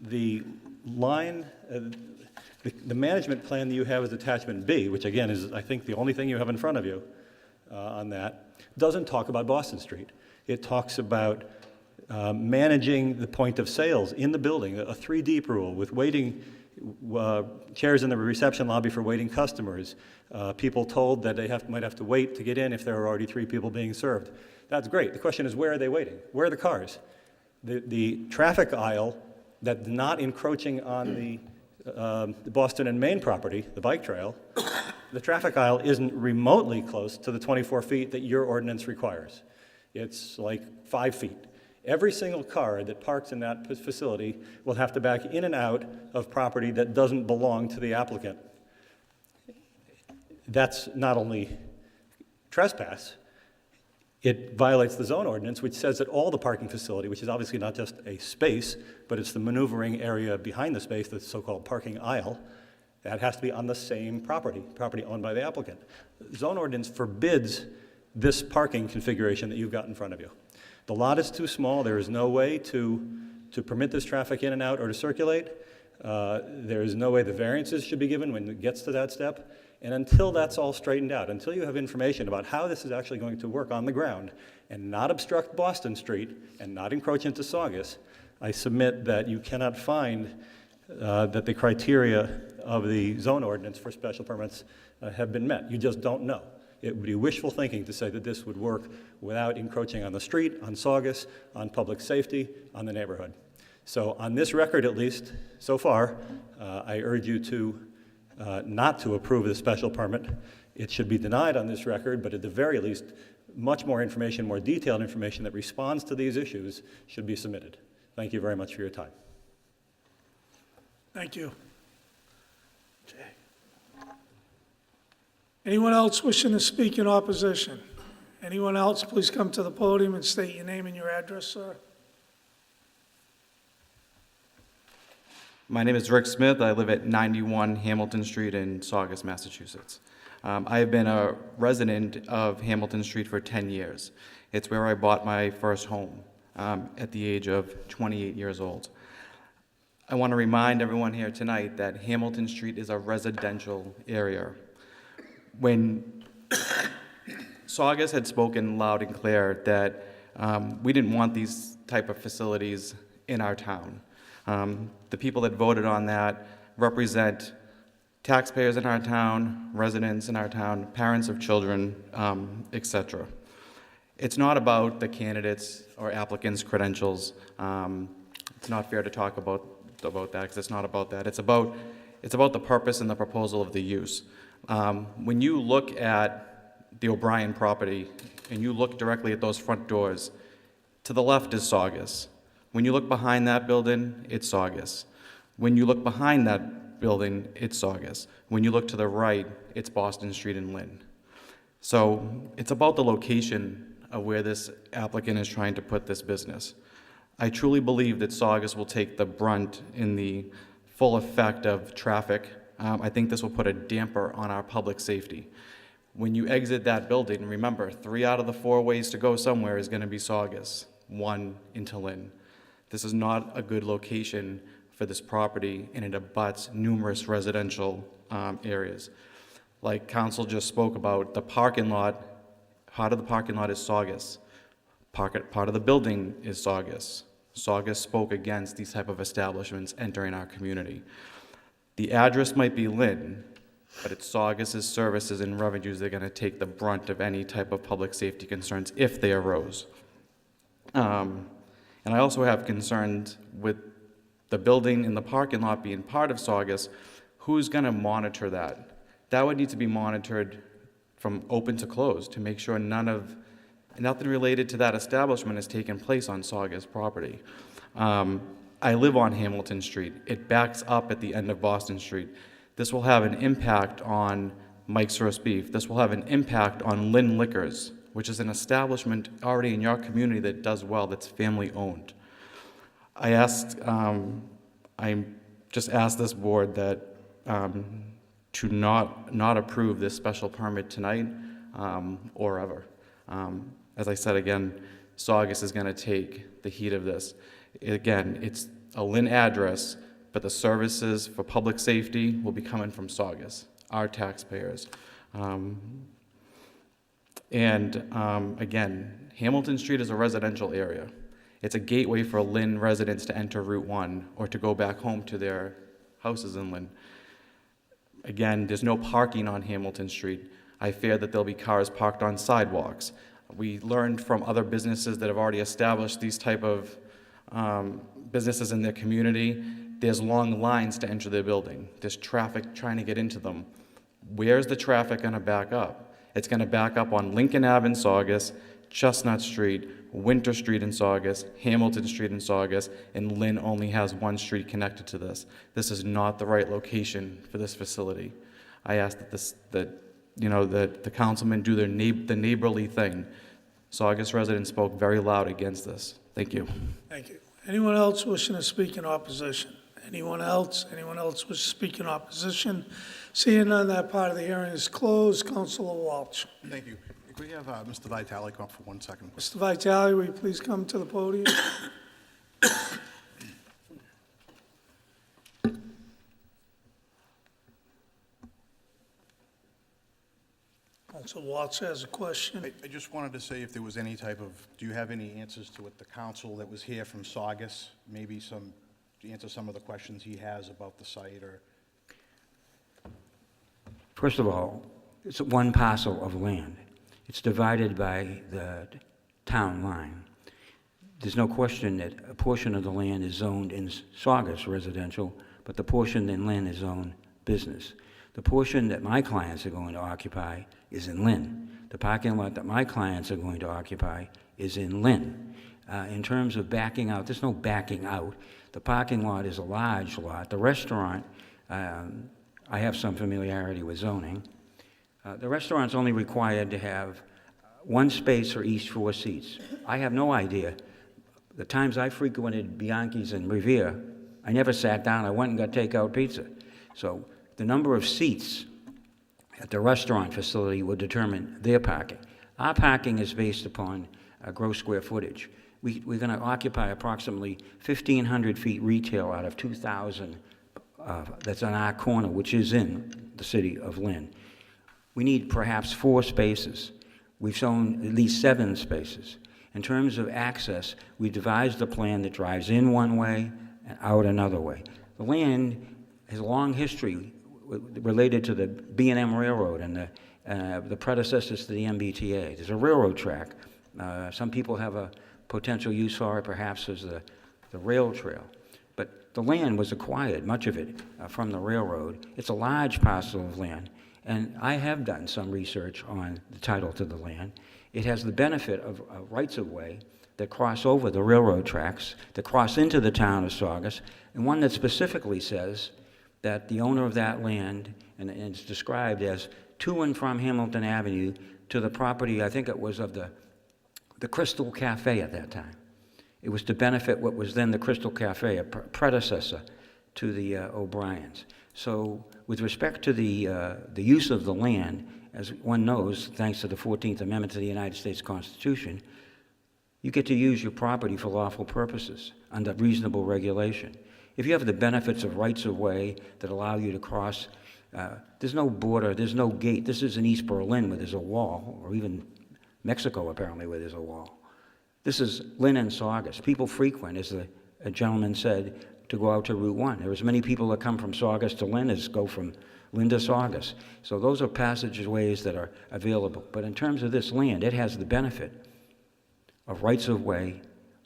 The line, the management plan that you have is attachment B, which again is, I think, the only thing you have in front of you on that, doesn't talk about Boston Street. It talks about managing the point of sales in the building, a 3-deep rule with waiting chairs in the reception lobby for waiting customers, people told that they might have to wait to get in if there are already 3 people being served. That's great. The question is, where are they waiting? Where are the cars? The traffic aisle that not encroaching on the Boston and Main property, the bike trail, the traffic aisle isn't remotely close to the 24 feet that your ordinance requires. It's like 5 feet. Every single car that parks in that facility will have to back in and out of property that doesn't belong to the applicant. That's not only trespass, it violates the zone ordinance, which says that all the parking facility, which is obviously not just a space, but it's the maneuvering area behind the space, the so-called parking aisle, that has to be on the same property owned by the applicant. Zone ordinance forbids this parking configuration that you've got in front of you. The lot is too small. There is no way to permit this traffic in and out or to circulate. There is no way the variances should be given when it gets to that step. And until that's all straightened out, until you have information about how this is actually going to work on the ground and not obstruct Boston Street and not encroach into Saugus, I submit that you cannot find that the criteria of the zone ordinance for special permits have been met. You just don't know. It would be wishful thinking to say that this would work without encroaching on the street, on Saugus, on public safety, on the neighborhood. So on this record, at least, so far, I urge you to not to approve the special permit. It should be denied on this record, but at the very least, much more information, more detailed information that responds to these issues should be submitted. Thank you very much for your time. Thank you. Anyone else wishing to speak in opposition? Anyone else, please come to the podium and state your name and your address, sir. My name is Rick Smith. I live at 91 Hamilton Street in Saugus, Massachusetts. I have been a resident of Hamilton Street for 10 years. It's where I bought my first home at the age of 28 years old. I want to remind everyone here tonight that Hamilton Street is a residential area. When Saugus had spoken loud and clear that we didn't want these type of facilities in our town. The people that voted on that represent taxpayers in our town, residents in our town, parents of children, etc. It's not about the candidates or applicants' credentials. It's not fair to talk about that because it's not about that. It's about the purpose and the proposal of the use. When you look at the O'Brien property and you look directly at those front doors, to the left is Saugus. When you look behind that building, it's Saugus. When you look behind that building, it's Saugus. When you look to the right, it's Boston Street and Lynn. So it's about the location of where this applicant is trying to put this business. I truly believe that Saugus will take the brunt in the full effect of traffic. I think this will put a damper on our public safety. When you exit that building, remember, 3 out of the 4 ways to go somewhere is going to be Saugus, 1 into Lynn. This is not a good location for this property, and it abuts numerous residential areas. Like council just spoke about, the parking lot, part of the parking lot is Saugus. Part of the building is Saugus. Saugus spoke against these type of establishments entering our community. The address might be Lynn, but it's Saugus's services and revenues that are going to take the brunt of any type of public safety concerns if they arose. And I also have concerns with the building and the parking lot being part of Saugus. Who's going to monitor that? That would need to be monitored from open to close to make sure nothing related to that establishment has taken place on Saugus property. I live on Hamilton Street. It backs up at the end of Boston Street. This will have an impact on Mike's Roast Beef. This will have an impact on Lynn Liquors, which is an establishment already in your community that does well, that's family owned. I just asked this board that to not approve this special permit tonight or ever. As I said again, Saugus is going to take the heat of this. Again, it's a Lynn address, but the services for public safety will be coming from Saugus, our taxpayers. Again, Hamilton Street is a residential area. It's a gateway for Lynn residents to enter Route 1 or to go back home to their houses in Lynn. Again, there's no parking on Hamilton Street. I fear that there'll be cars parked on sidewalks. We learned from other businesses that have already established these type of businesses in their community. There's long lines to enter their building. There's traffic trying to get into them. Where's the traffic going to back up? It's going to back up on Lincoln Ave in Saugus, Chestnut Street, Winter Street in Saugus, Hamilton Street in Saugus, and Lynn only has one street connected to this. This is not the right location for this facility. I ask that the councilmen do the neighborly thing. Saugus residents spoke very loud against this. Thank you. Thank you. Anyone else wishing to speak in opposition? Anyone else? Anyone else wishing to speak in opposition? Seeing none, that part of the hearing is closed. Councilor Walsh. Thank you. Could we have Mr. Vitale come up for 1 second? Mr. Vitale, will you please come to the podium? Councilor Walsh has a question. I just wanted to say if there was any type of, do you have any answers to what the council that was here from Saugus, maybe to answer some of the questions he has about the site or? First of all, it's one parcel of land. It's divided by the town line. There's no question that a portion of the land is zoned in Saugus residential, but the portion in Lynn is zoned business. The portion that my clients are going to occupy is in Lynn. The parking lot that my clients are going to occupy is in Lynn. In terms of backing out, there's no backing out. The parking lot is a large lot. The restaurant, I have some familiarity with zoning. The restaurant's only required to have one space for each 4 seats. I have no idea. The times I frequented Bianchi's and Revere, I never sat down. I went and got takeout pizza. So the number of seats at the restaurant facility will determine their parking. Our parking is based upon gross square footage. We're going to occupy approximately 1,500 feet retail out of 2,000 that's on our corner, which is in the city of Lynn. We need perhaps 4 spaces. We've shown at least 7 spaces. In terms of access, we devised a plan that drives in one way and out another way. The land has a long history related to the B&M Railroad and the predecessors to the MBTA. There's a railroad track. Some people have a potential use for it, perhaps as the rail trail. But the land was acquired, much of it, from the railroad. It's a large parcel of land. And I have done some research on the title to the land. It has the benefit of rights-of-way that cross over the railroad tracks, that cross into the town of Saugus, and one that specifically says that the owner of that land, and it's described as to and from Hamilton Avenue to the property, I think it was of the Crystal Cafe at that time. It was to benefit what was then the Crystal Cafe, a predecessor to the O'Briens. So with respect to the use of the land, as one knows, thanks to the 14th Amendment to the United States Constitution, you get to use your property for lawful purposes under reasonable regulation. If you have the benefits of rights-of-way that allow you to cross, there's no border, there's no gate. This isn't East Berlin where there's a wall, or even Mexico apparently where there's a wall. This is Lynn and Saugus. People frequent, as a gentleman said, to go out to Route 1. There are as many people that come from Saugus to Lynn as go from Lynn to Saugus. So those are passageways that are available. But in terms of this land, it has the benefit of rights-of-way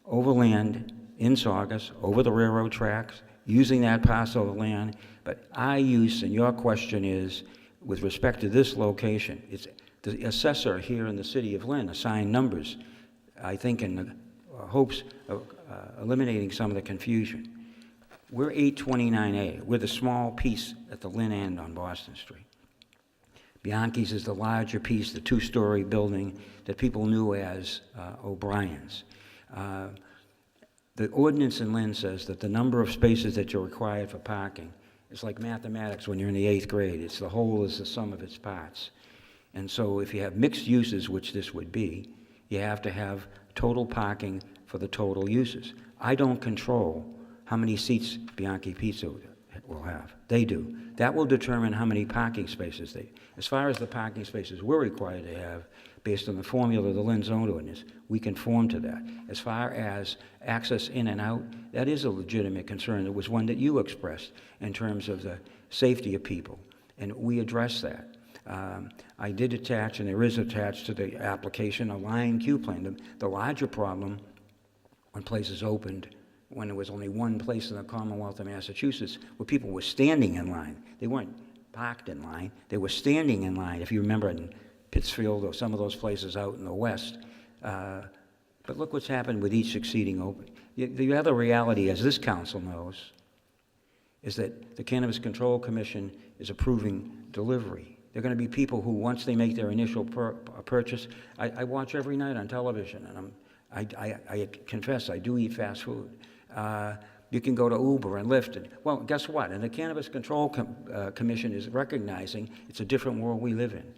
over land in Saugus, over the railroad tracks, using that parcel of land. But our use, and your question is, with respect to this location, it's the assessor here in the city of Lynn assigned numbers, I think in the hopes of eliminating some of the confusion. We're 829A. We're the small piece at the Lynn end on Boston Street. Bianchi's is the larger piece, the 2-story building that people knew as O'Brien's. The ordinance in Lynn says that the number of spaces that you're required for parking is like mathematics when you're in the 8th grade. It's the whole is the sum of its parts. And so if you have mixed uses, which this would be, you have to have total parking for the total uses. I don't control how many seats Bianchi Pizza will have. They do. That will determine how many parking spaces they. As far as the parking spaces we're required to have, based on the formula of the Lynn zone ordinance, we conform to that. As far as access in and out, that is a legitimate concern. It was one that you expressed in terms of the safety of people, and we address that. I did attach, and there is attached to the application, a line queue plan. The larger problem when places opened when there was only one place in the Commonwealth of Massachusetts where people were standing in line. They weren't parked in line. They were standing in line, if you remember in Pittsfield or some of those places out in the West. But look what's happened with each succeeding opening. The other reality, as this council knows, is that the Cannabis Control Commission is approving delivery. There are going to be people who, once they make their initial purchase, I watch every night on television, and I confess I do eat fast food. You can go to Uber and Lyft. And, well, guess what? And the Cannabis Control Commission is recognizing it's a different world we live in.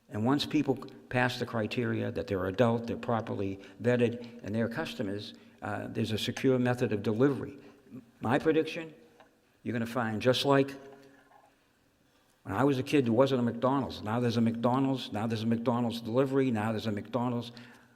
And once people pass the criteria that they're adult, they're properly vetted, and they're customers, there's a secure method of delivery. My prediction, you're going to find, just like when I was a kid, there wasn't a McDonald's. Now there's a McDonald's. Now there's a McDonald's delivery. Now there's a McDonald's.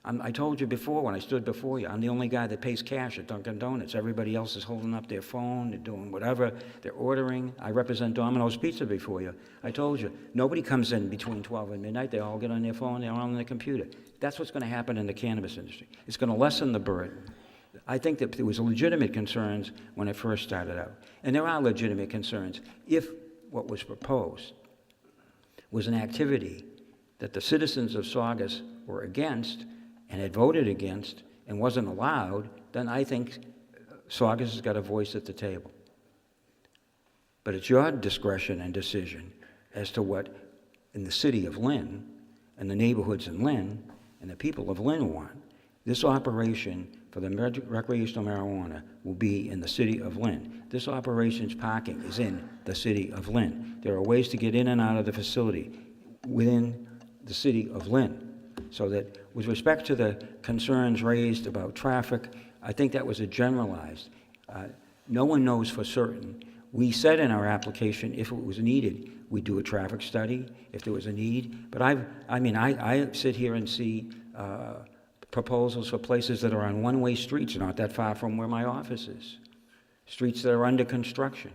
I told you before, when I stood before you, I'm the only guy that pays cash at Dunkin' Donuts. Everybody else is holding up their phone. They're doing whatever. They're ordering. I represent Domino's Pizza before you. I told you, nobody comes in between 12 and midnight. They all get on their phone. They're on their computer. That's what's going to happen in the cannabis industry. It's going to lessen the burden. I think that there was legitimate concerns when it first started out. And there are legitimate concerns if what was proposed was an activity that the citizens of Saugus were against and had voted against and wasn't allowed, then I think Saugus has got a voice at the table. But it's your discretion and decision as to what, in the city of Lynn, and the neighborhoods in Lynn, and the people of Lynn want. This operation for the recreational marijuana will be in the city of Lynn. This operation's parking is in the city of Lynn. There are ways to get in and out of the facility within the city of Lynn. So that with respect to the concerns raised about traffic, I think that was a generalized. No one knows for certain. We said in our application, if it was needed, we'd do a traffic study if there was a need. But I sit here and see proposals for places that are on one-way streets, not that far from where my office is. Streets that are under construction.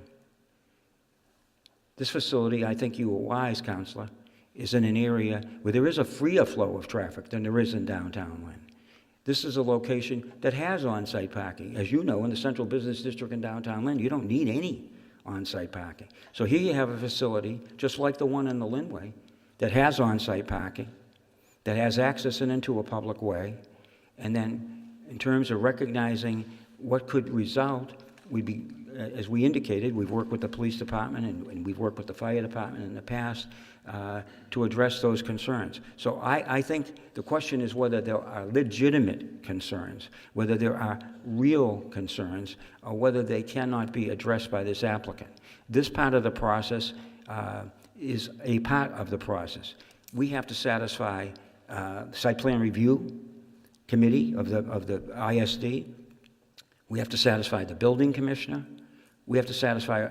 This facility, I think you were wise, Counselor, is in an area where there is a freer flow of traffic than there is in downtown Lynn. This is a location that has on-site parking. As you know, in the Central Business District in downtown Lynn, you don't need any on-site parking. So here you have a facility, just like the one in the Linway, that has on-site parking, that has access into a public way, and then in terms of recognizing what could result, as we indicated, we've worked with the police department and we've worked with the fire department in the past to address those concerns. So I think the question is whether there are legitimate concerns, whether there are real concerns, or whether they cannot be addressed by this applicant. This part of the process is a part of the process. We have to satisfy site plan review committee of the ISD. We have to satisfy the building commissioner. We have to satisfy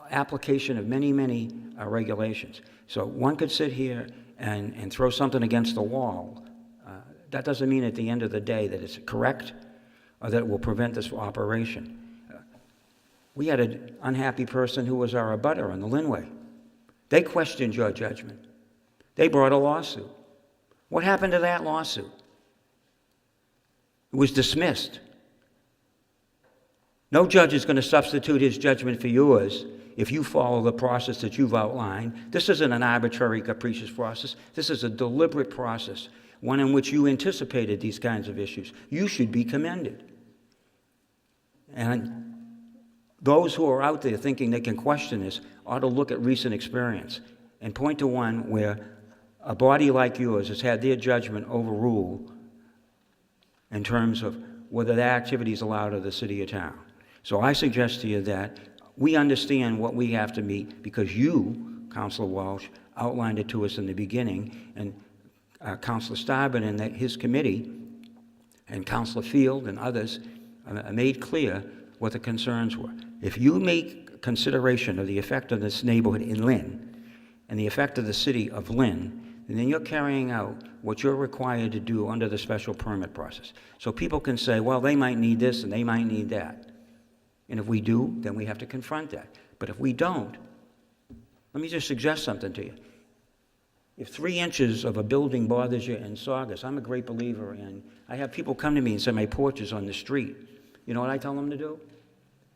application of many, many regulations. So one could sit here and throw something against the wall. That doesn't mean at the end of the day that it's correct or that it will prevent this operation. We had an unhappy person who was our abutter on the Linway. They questioned your judgment. They brought a lawsuit. What happened to that lawsuit? It was dismissed. No judge is going to substitute his judgment for yours if you follow the process that you've outlined. This isn't an arbitrary, capricious process. This is a deliberate process, one in which you anticipated these kinds of issues. You should be commended. And those who are out there thinking they can question this ought to look at recent experience and point to one where a body like yours has had their judgment overruled in terms of whether that activity is allowed in the city or town. So I suggest to you that we understand what we have to meet because you, Councilor Walsh, outlined it to us in the beginning, and Councilor Starbin and his committee, and Councilor Field and others made clear what the concerns were. If you make consideration of the effect of this neighborhood in Lynn and the effect of the city of Lynn, and then you're carrying out what you're required to do under the special permit process. So people can say, well, they might need this and they might need that. And if we do, then we have to confront that. But if we don't, let me just suggest something to you. If 3 inches of a building bothers you in Saugus, I'm a great believer in, I have people come to me and say my porch is on the street. You know what I tell them to do?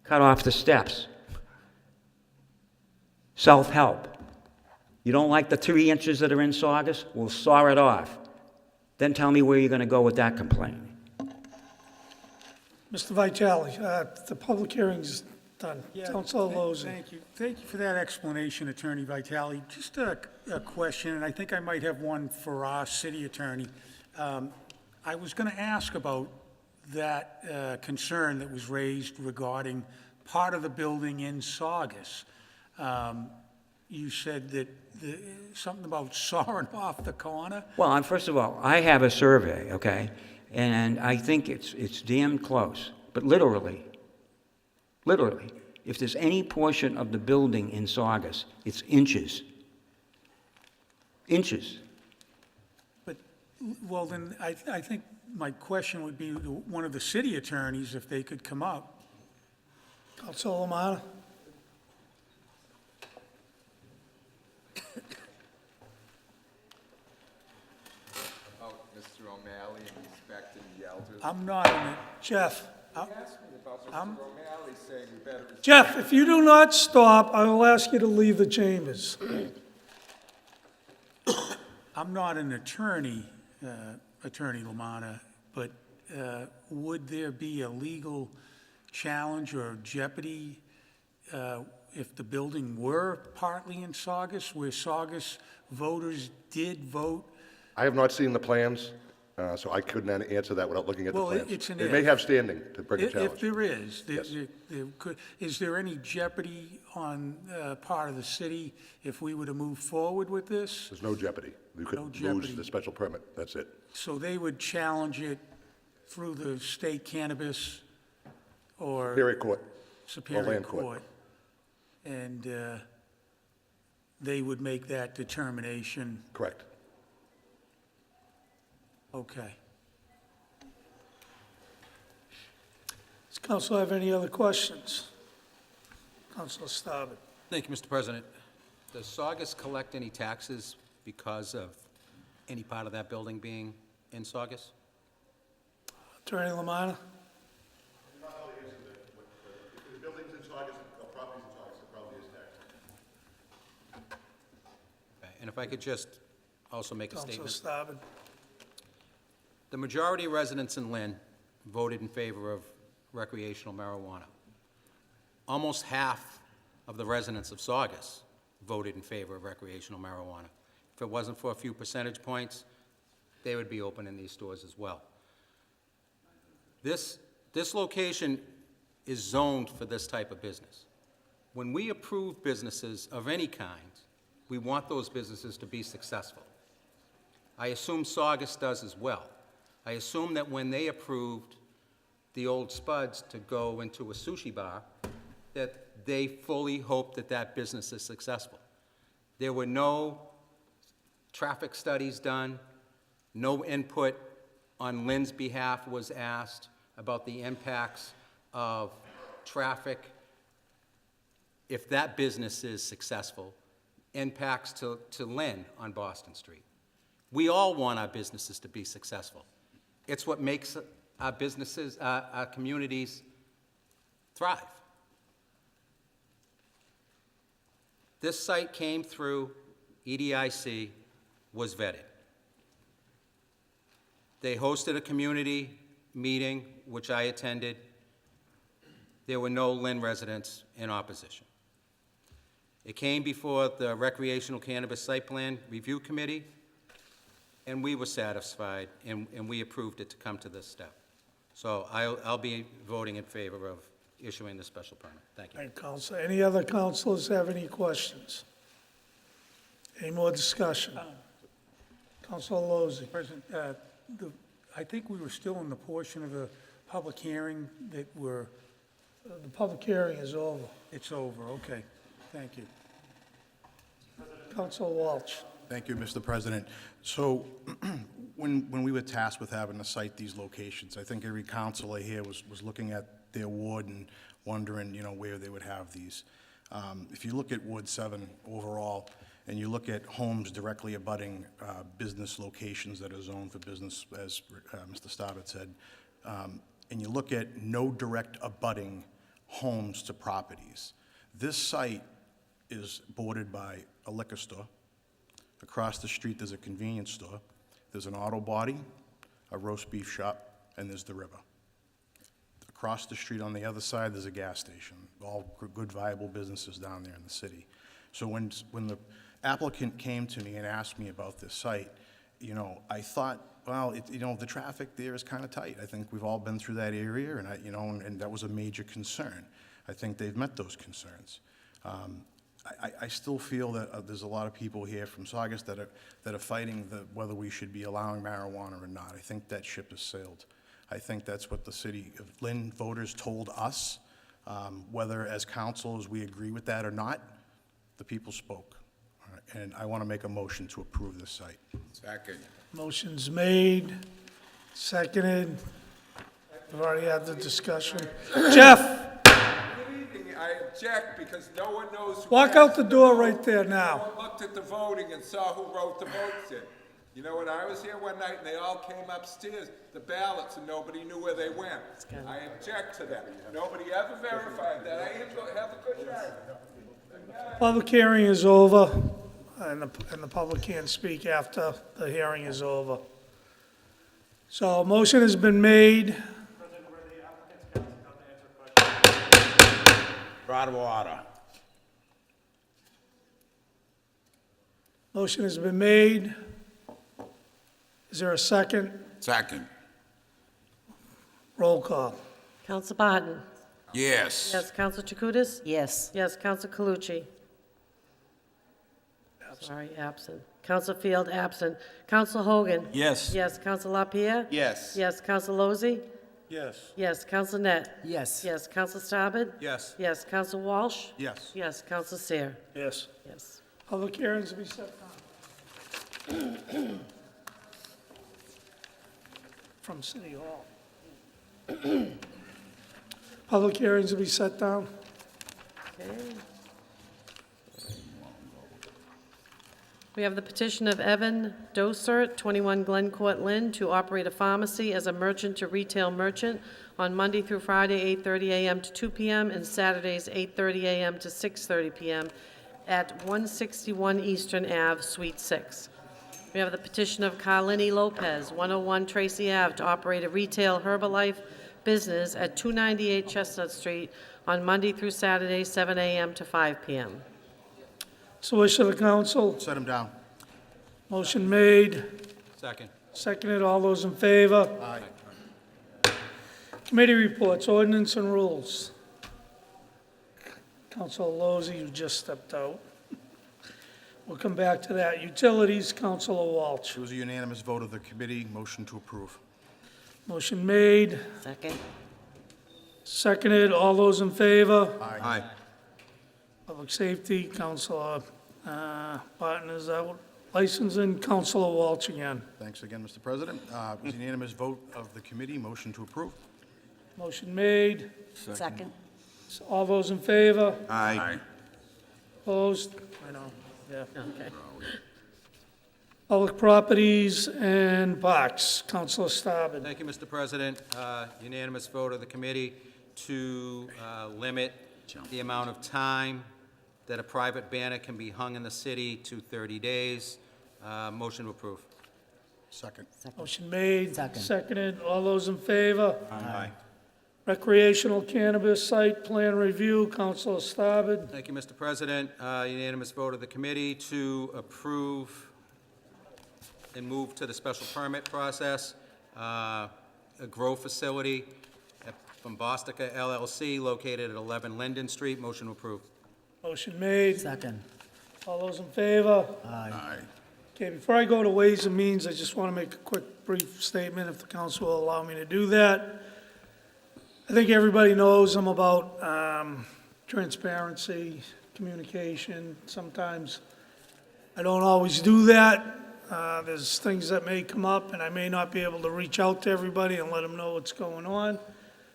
Cut off the steps. Self-help. You don't like the 3 inches that are in Saugus? We'll saw it off. Then tell me where you're going to go with that complaint. Mr. Vitale, the public hearing's done. Yeah, Councilor Lozey. Thank you. Thank you for that explanation, Attorney Vitale. Just a question, and I think I might have one for our city attorney. I was going to ask about that concern that was raised regarding part of the building in Saugus. You said that something about sawing off the corner? Well, first of all, I have a survey, okay? And I think it's damn close. But literally, if there's any portion of the building in Saugus, it's inches. Inches. But, well, then, I think my question would be to one of the city attorneys, if they could come up. Councilor Lamar? About Mr. O'Malley and respecting the elders. I'm not in it. Jeff? He asked me about Mr. O'Malley saying we better respect. Jeff, if you do not stop, I will ask you to leave the chambers. I'm not an attorney, Attorney Lamanna, but would there be a legal challenge or jeopardy if the building were partly in Saugus, where Saugus voters did vote? I have not seen the plans, so I couldn't answer that without looking at the Well, plans. it's an It may if. have standing to bring a If challenge. there is, Yes. is there any jeopardy on part of the city if we were to move forward with this? There's no jeopardy. You No could lose jeopardy. the special permit, that's it. So they would challenge it through the state cannabis or? Superior Court. Superior land court. Court. And they would make that determination? Correct. Okay. Does council have any other questions? Councilor Staben. Thank you, Mr. President. Does Saugus collect any taxes because of any part of that building being in Saugus? Attorney Lamanna? If the building's in Saugus, the property's in Saugus, it probably is taxed. Okay, and if I could just also make a Councilor statement. Staben. The majority of residents in Lynn voted in favor of recreational marijuana. Almost half of the residents of Saugus voted in favor of recreational marijuana. If it wasn't for a few percentage points, they would be open in these stores as well. This location is zoned for this type of business. When we approve businesses of any kind, we want those businesses to be successful. I assume Saugus does as well. I assume that when they approved the Old Spuds to go into a sushi bar, that they fully hope that that business is successful. There were no traffic studies done, no input on Lynn's behalf was asked about the impacts of traffic, if that business is successful, impacts to Lynn on Boston Street. We all want our businesses to be successful. It's what makes our businesses, our communities thrive. This site came through EDIC, was vetted. They hosted a community meeting, which I attended. There were no Lynn residents in opposition. It came before the Recreational Cannabis Site Plan Review Committee, and we were satisfied, and we approved it to come to this step. So I'll be voting in favor of issuing the special permit. Thank you. Thank you, Councilor. Any other councilors have any questions? Any more discussion? Councilor Lozey. President, I think we were still in the portion of the public hearing that were, The public hearing is over. it's over, okay. Thank you. Councilor Walsh. Thank you, Mr. President. So when we were tasked with having to cite these locations, I think every councilor here was looking at their ward and wondering, where they would have these. If you look at Ward 7 overall, and you look at homes directly abutting business locations that are zoned for business, as Mr. Stabbit said, and you look at no direct abutting homes to properties, this site is bordered by a liquor store. Across the street, there's a convenience store. There's an auto body, a roast beef shop, and there's the river. Across the street on the other side, there's a gas station, all good, viable businesses down there in the city. So when the applicant came to me and asked me about this site, I thought, well, the traffic there is kind of tight. I think we've all been through that area, and and that was a major concern. I think they've met those concerns. I still feel that there's a lot of people here from Saugus that are fighting whether we should be allowing marijuana or not. I think that ship has sailed. I think that's what the city of Lynn voters told us. Whether as councilors we agree with that or not, the people spoke. All right, and I want to make a motion to approve this site. Second. Motion's made, seconded. We've already had the discussion. Jeff, Good evening. I object because no one knows. walk out the door right there now. No one looked at the voting and saw who wrote the votes in. You know what, I was here one night and they all came upstairs, the ballots, and nobody knew where they went. I object to that. Nobody ever verified that. Have a good night. Public hearing is over, and the public can't speak after the hearing is over. So a motion has been made. Out of order. Motion has been made. Is there a second? Second. Roll call. Counsel Barton? Yes. Yes, Counsel Chakutis? Yes. Yes, Counsel Calucci? Sorry, absent. Counsel Field, absent. Counsel Hogan? Yes. Yes, Counsel LaPierre? Yes. Yes, Counsel Lozey? Yes. Yes, Counsel Net? Yes. Yes, Counsel Starbird? Yes. Yes, Counsel Walsh? Yes. Yes, Counsel Seer? Yes. Yes. Public hearings to be set down. From City Hall. Public hearings to be set down. Okay. We have the petition of Evan Dosert, 21 Glencourt, Lynn, to operate a pharmacy as a merchant to retail merchant on Monday through Friday, 8:30 a.m. to 2 p.m., and Saturdays, 8:30 a.m. to 6:30 p.m. at 161 Eastern Ave, Suite 6. We have the petition of Carlini Lopez, 101 Tracy Ave, to operate a retail Herbalife business at 298 Chestnut Street on Monday through Saturday, 7 a.m. to 5 p.m. So wish of the council. Set them down. Motion made, Second. seconded. All those in favor? Aye. Committee reports, ordinance and rules. Councilor Lozey, you just stepped out. We'll come back to that. Utilities, Councilor Walsh. It was a unanimous vote of the committee. Motion to approve. Motion made, Second. seconded. All those in favor? Aye. Public safety, Councilor Barton is out. Licensing, Councilor Walsh again. Thanks again, Mr. President. It was a unanimous vote of the committee. Motion to approve. Motion made. Second. All those in favor? Aye. Opposed? I know, yeah. Okay. Public properties and parks, Councilor Starbird. Thank you, Mr. President. Unanimous vote of the committee to limit the amount of time that a private banner can be hung in the city to 30 days. Motion to approve. Second. Motion made, Second. seconded. All those in favor? Aye. Recreational cannabis site plan review, Councilor Starbird. Thank you, Mr. President. Unanimous vote of the committee to approve and move to the special permit process, a grow facility from Bostica LLC located at 11 Linden Street. Motion to approve. Motion made. Second. All those in favor? Aye. Okay, before I go to Ways and Means, I just want to make a quick, brief statement, if the council will allow me to do that. I think everybody knows I'm about transparency, communication. Sometimes I don't always do that. There's things that may come up, and I may not be able to reach out to everybody and let them know what's going on.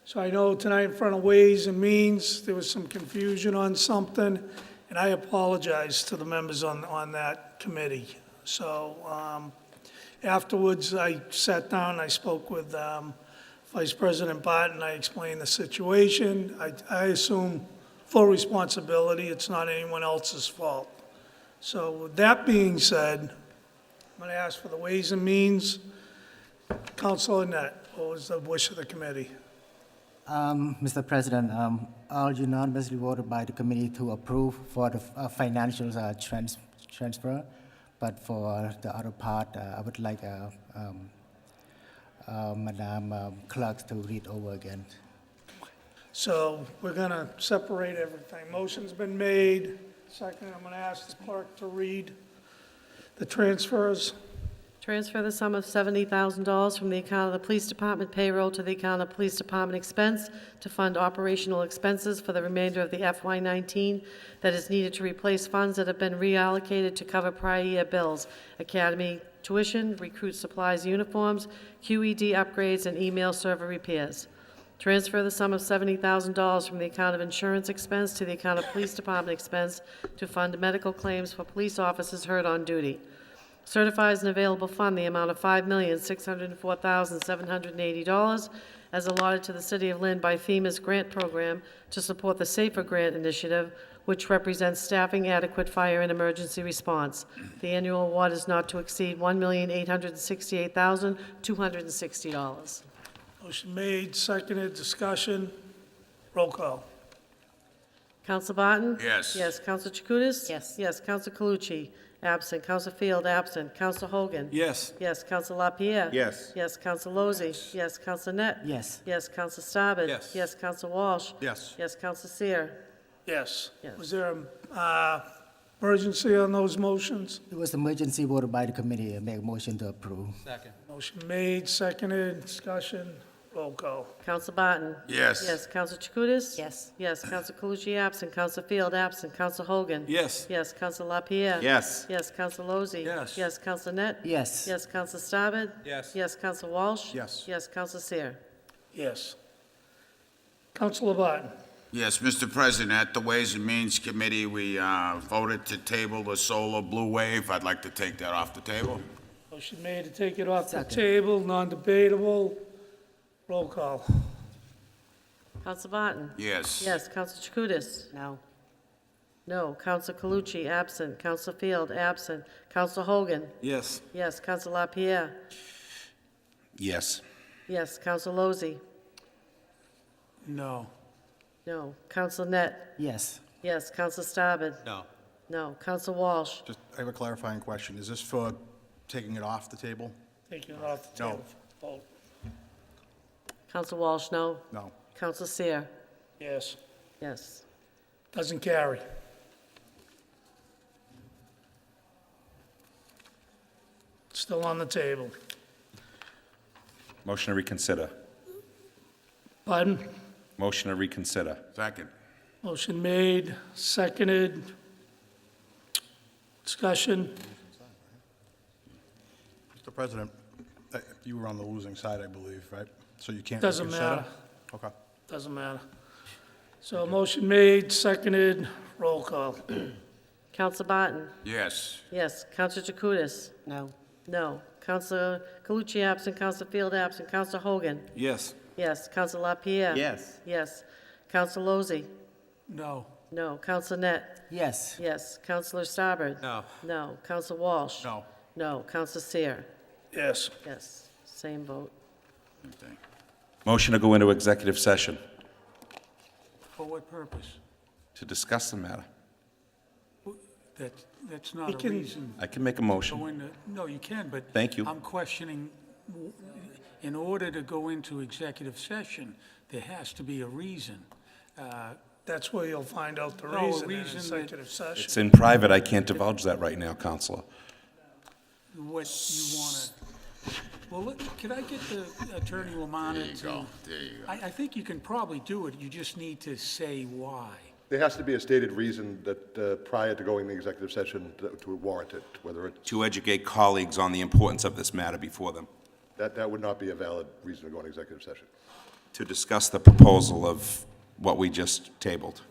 So I know tonight in front of Ways and Means, there was some confusion on something, and I apologize to the members on that committee. So afterwards, I sat down and I spoke with Vice President Barton, I explained the situation. I assume full responsibility. It's not anyone else's fault. So with that being said, I'm going to ask for the Ways and Means. Councilor Net, what was the wish of the committee? Mr. President, all unanimously voted by the committee to approve for the financial transfer, but for the other part, I would like Madam Clerk to read over again. So we're going to separate everything. Motion's been made. Second, I'm going to ask the clerk to read the transfers. Transfer the sum of $70,000 from the account of the Police Department payroll to the account of Police Department expense to fund operational expenses for the remainder of the FY19 that is needed to replace funds that have been reallocated to cover prior year bills, academy tuition, recruit supplies, uniforms, QED upgrades, and email server repairs. Transfer the sum of $70,000 from the account of insurance expense to the account of Police Department expense to fund medical claims for police officers hurt on duty. Certifies an available fund the amount of $5,604,780 as allotted to the City of Lynn by FEMA's grant program to support the Safer Grant Initiative, which represents staffing adequate fire and emergency response. The annual award is not to exceed $1,868,260. Motion made, seconded, discussion. Roll call. Counsel Barton? Yes. Yes. Counsel Chakutis? Yes. Yes. Counsel Calucci? Absent. Counsel Field? Absent. Counsel Hogan? Yes. Yes. Counsel LaPierre? Yes. Yes. Counsel Lozey? Yes. Counsel Net? Yes. Yes. Counsel Staben? Yes. Yes. Counsel Walsh? Yes. Yes. Counsel Seer? Yes. Yes. Was there an emergency on those motions? It was emergency voted by the committee. I make a motion to approve. Second. Motion made, seconded, discussion. Roll call. Counsel Barton? Yes. Yes. Counsel Chakutis? Yes. Yes. Counsel Calucci? Absent. Counsel Field? Absent. Counsel Hogan? Yes. Yes. Counsel LaPierre? Yes. Yes. Counsel Lozey? Yes. Yes. Counsel Net? Yes. Yes. Counsel Staben? Yes. Yes. Counsel Walsh? Yes. Yes. Counsel Seer? Yes. Councilor Barton. Yes, Mr. President, at the Ways and Means Committee, we voted to table the solar Blue Wave. I'd like to take that off the table. Motion made to take it off the table, non-debatable. Roll call. Counsel Barton? Yes. Yes. Counsel Chakutis? No. No. Counsel Calucci? Absent. Counsel Field? Absent. Counsel Hogan? Yes. Yes. Counsel LaPierre? Yes. Yes. Counsel Lozey? No. No. Counsel Net? Yes. Yes. Counsel Staben? No. No. Counsel Walsh? Just, I have a clarifying question. Is this for taking it off the table? Taking it off the No. table. Vote. Counsel Walsh, no. No. Counsel Seer? Yes. Yes. Doesn't carry. Still on the table. Motion to reconsider. Pardon? Motion to reconsider. Second. Motion made, seconded. Discussion. Mr. President, you were on the losing side, I believe, right? So you can't Doesn't reconsider? matter. Okay. Doesn't matter. So motion made, seconded, roll call. Counsel Barton? Yes. Yes. Counsel Chakutis? No. No. Counsel Calucci, absent. Counsel Field, absent. Counsel Hogan? Yes. Yes. Counsel LaPierre? Yes. Yes. Counsel Lozey? No. No. Counsel Net? Yes. Yes. Counsellor Starbird? No. No. Counsel Walsh? No. No. Counsel Seer? Yes. Yes. Same vote. Motion to go into executive session For what purpose? to discuss the matter. That's not He a can- reason. I can make a to motion. go into. No, you can, but. Thank you. I'm questioning, in order to go into executive session, there has to be a reason. That's where you'll find out the No, a reason in reason that- executive session. It's in private. I can't divulge that right now, Counselor. What you want to, well, could I get the Attorney Lamanna to? There you go. There you go. I think you can probably do it, you just need to say why. There has to be a stated reason that prior to going to executive session to warrant it, whether it's, To educate colleagues on the importance of this matter before them. that would not be a valid reason to go into executive session. To discuss the proposal of what we just tabled.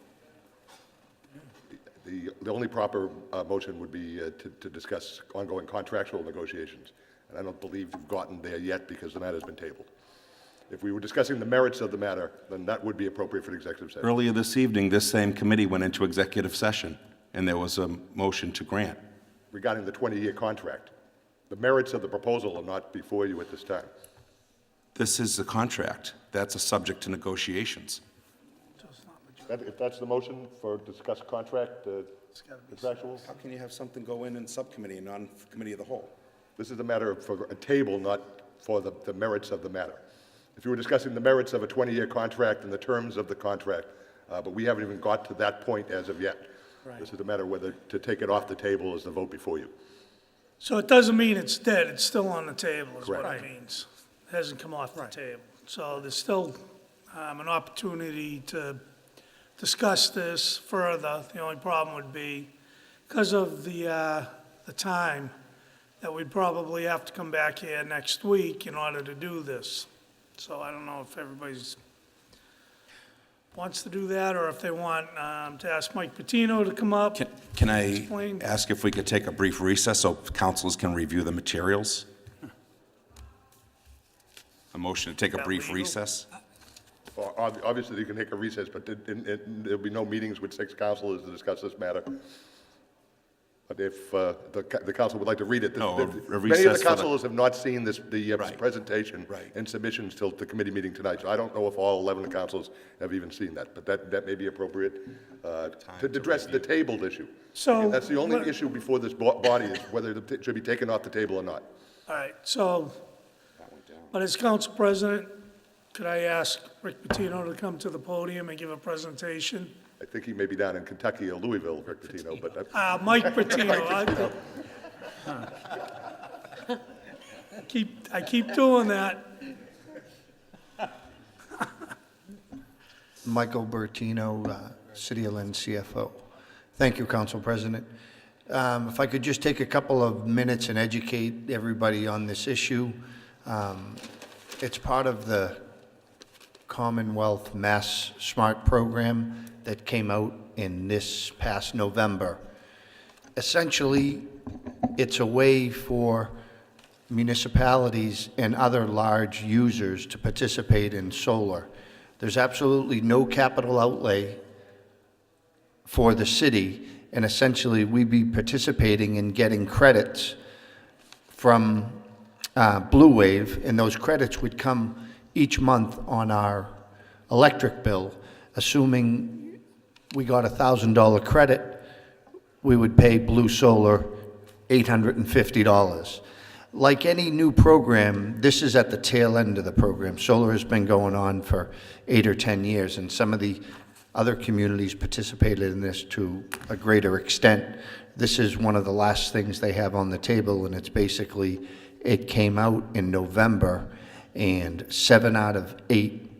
The only proper motion would be to discuss ongoing contractual negotiations. And I don't believe you've gotten there yet because the matter's been tabled. If we were discussing the merits of the matter, then that would be appropriate for an executive session. Earlier this evening, this same committee went into executive session, and there was a motion to grant. Regarding the 20-year contract. The merits of the proposal are not before you at this time. This is a contract. That's a subject to negotiations. If that's the motion for discuss contract, contractual? How can you have something go in subcommittee and not in committee of the whole? This is a matter for a table, not for the merits of the matter. If you were discussing the merits of a 20-year contract and the terms of the contract, but we haven't even got to that point as of yet. Right. This is a matter whether to take it off the table is the vote before you. So it doesn't mean it's dead, it's still on the table, is what Correct. it means. It hasn't come off the table. So there's still an opportunity to discuss this further. The only problem would be, because of the time, that we'd probably have to come back here next week in order to do this. So I don't know if everybody's wants to do that, or if they want to ask Mike Patino to come up. Can I Explain. ask if we could take a brief recess so councilors can review the materials? A motion to take a brief recess? Well, obviously, you can take a recess, but there'll be no meetings with 6 councilors to discuss this matter. But if the council would like to read it, No, a many of recess the for the- councilors have not seen the Right. presentation Right. and submissions till the committee meeting tonight. So I don't know if all 11 councilors have even seen that, but that may be appropriate to address the tabled issue. So- That's the only issue before this body is whether it should be taken off the table or not. All right, so, but as council president, could I ask Rick Pitino to come to the podium and give a presentation? I think he may be down in Kentucky or Louisville, Rick Pitino, but. Mike Pitino. I keep doing that. Michael Bertino, City of Lynn CFO. Thank you, Council President. If I could just take a couple of minutes and educate everybody on this issue. It's part of the Commonwealth Mass Smart Program that came out in this past November. Essentially, it's a way for municipalities and other large users to participate in solar. There's absolutely no capital outlay for the city, and essentially we'd be participating in getting credits from Blue Wave, and those credits would come each month on our electric bill. Assuming we got a $1,000 credit, we would pay Blue Solar $850. Like any new program, this is at the tail end of the program. Solar has been going on for 8 or 10 years, and some of the other communities participated in this to a greater extent. This is one of the last things they have on the table, and it's basically, it came out in November, and 7 out of 8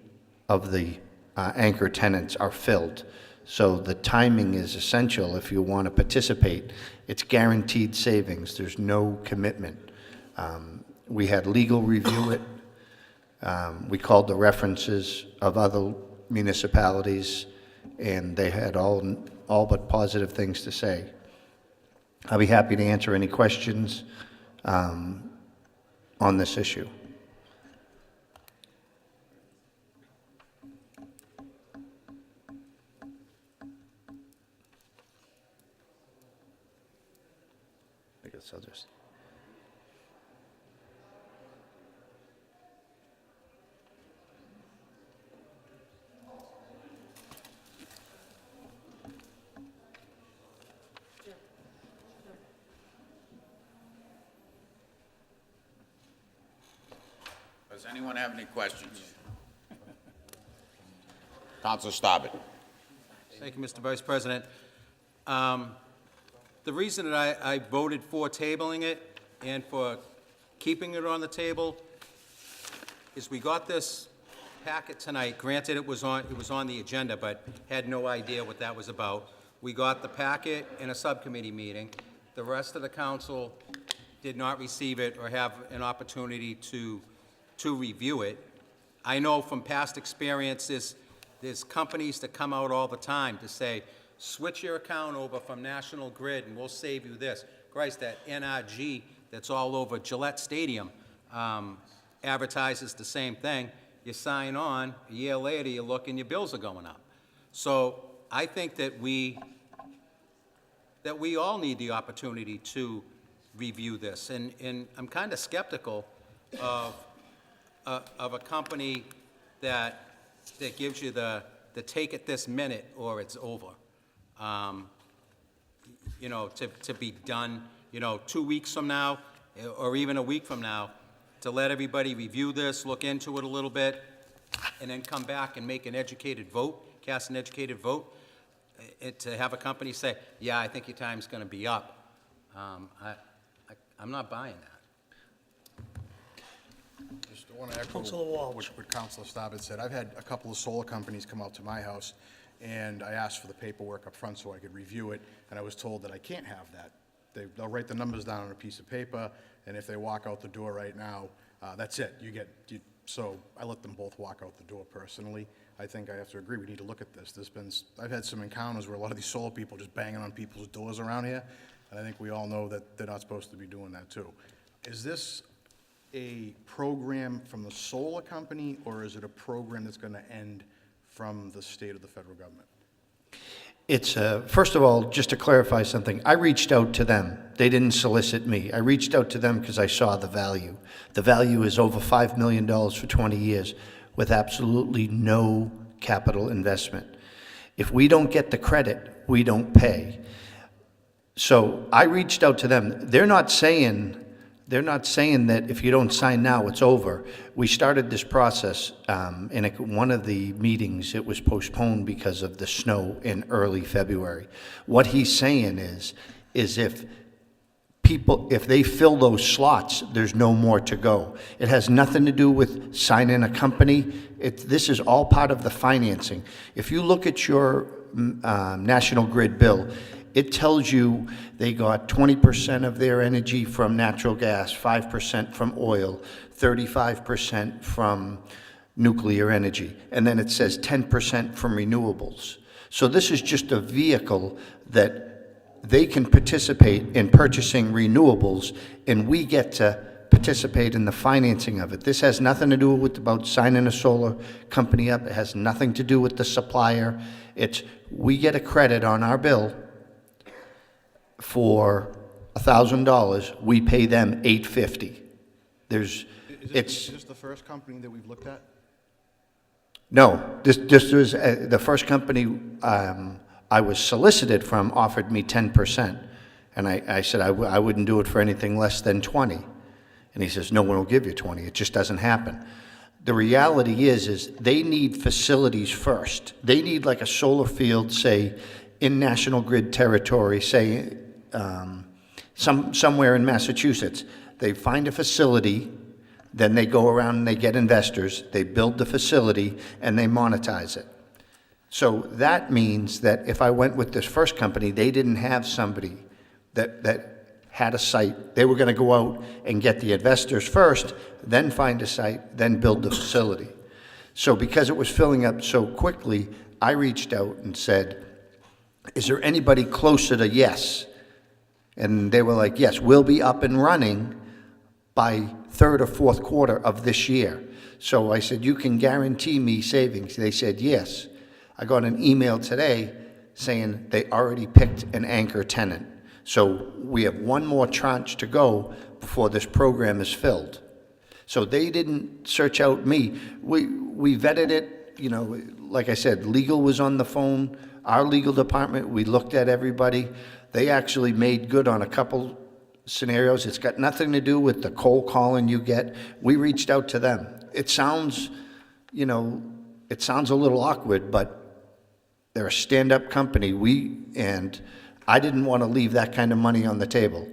of the anchor tenants are filled. So the timing is essential if you want to participate. It's guaranteed savings. There's no commitment. We had legal review it. We called the references of other municipalities, and they had all but positive things to say. I'll be happy to answer any questions on this issue. I guess I'll just... Does anyone have any questions? Councilor Staben. Thank you, Mr. Vice President. The reason that I voted for tabling it and for keeping it on the table is we got this packet tonight. Granted, it was on the agenda, but had no idea what that was about. We got the packet in a subcommittee meeting. The rest of the council did not receive it or have an opportunity to review it. I know from past experiences, there's companies that come out all the time to say, switch your account over from National Grid and we'll save you this. Christ, that NRG that's all over Gillette Stadium advertises the same thing, you sign on, a year later, you look and your bills are going up. So I think that we all need the opportunity to review this. And I'm kind of skeptical of a company that gives you the take it this minute or it's over. You know, to be done, 2 weeks from now, or even a week from now, to let everybody review this, look into it a little bit, and then come back and make an educated vote, cast an educated vote, to have a company say, yeah, I think your time's going to be up. I'm not buying that. Just want to echo what Councilor Stabbit said. I've had a couple of solar companies come out to my house, and I asked for the paperwork up front so I could review it, and I was told that I can't have that. They'll write the numbers down on a piece of paper, and if they walk out the door right now, that's it. So I let them both walk out the door personally. I think I have to agree, we need to look at this. I've had some encounters where a lot of these solar people are just banging on people's doors around here, and I think we all know that they're not supposed to be doing that too. Is this a program from the solar company, or is it a program that's going to end from the state or the federal government? It's, first of all, just to clarify something, I reached out to them. They didn't solicit me. I reached out to them because I saw the value. The value is over $5 million for 20 years with absolutely no capital investment. If we don't get the credit, we don't pay. So I reached out to them. They're not saying that if you don't sign now, it's over. We started this process in one of the meetings. It was postponed because of the snow in early February. What he's saying is if they fill those slots, there's no more to go. It has nothing to do with signing a company. This is all part of the financing. If you look at your National Grid bill, it tells you they got 20% of their energy from natural gas, 5% from oil, 35% from nuclear energy, and then it says 10% from renewables. So this is just a vehicle that they can participate in purchasing renewables, and we get to participate in the financing of it. This has nothing to do with about signing a solar company up. It has nothing to do with the supplier. We get a credit on our bill for $1,000, we pay them $850. Is this the first company that we've looked at? No, this was the first company I was solicited from offered me 10%, and I said I wouldn't do it for anything less than 20, and he says no one will give you 20. It just doesn't happen. The reality is they need facilities first. They need like a solar field, say, in National Grid territory, say. Somewhere in Massachusetts. They find a facility, then they go around and they get investors, they build the facility, and they monetize it. So that means that if I went with this first company, they didn't have somebody that had a site. They were going to go out and get the investors first, then find a site, then build the facility. So because it was filling up so quickly, I reached out and said, is there anybody closer to yes? And they were like, yes, we'll be up and running by third or fourth quarter of this year. So I said, you can guarantee me savings? They said, yes. I got an email today saying they already picked an anchor tenant. So we have one more tranche to go before this program is filled. So they didn't search out me. We vetted it, like I said, legal was on the phone. Our legal department, we looked at everybody. They actually made good on a couple scenarios. It's got nothing to do with the cold calling you get. We reached out to them. It sounds, it sounds a little awkward, but they're a stand-up company. And I didn't want to leave that kind of money on the table.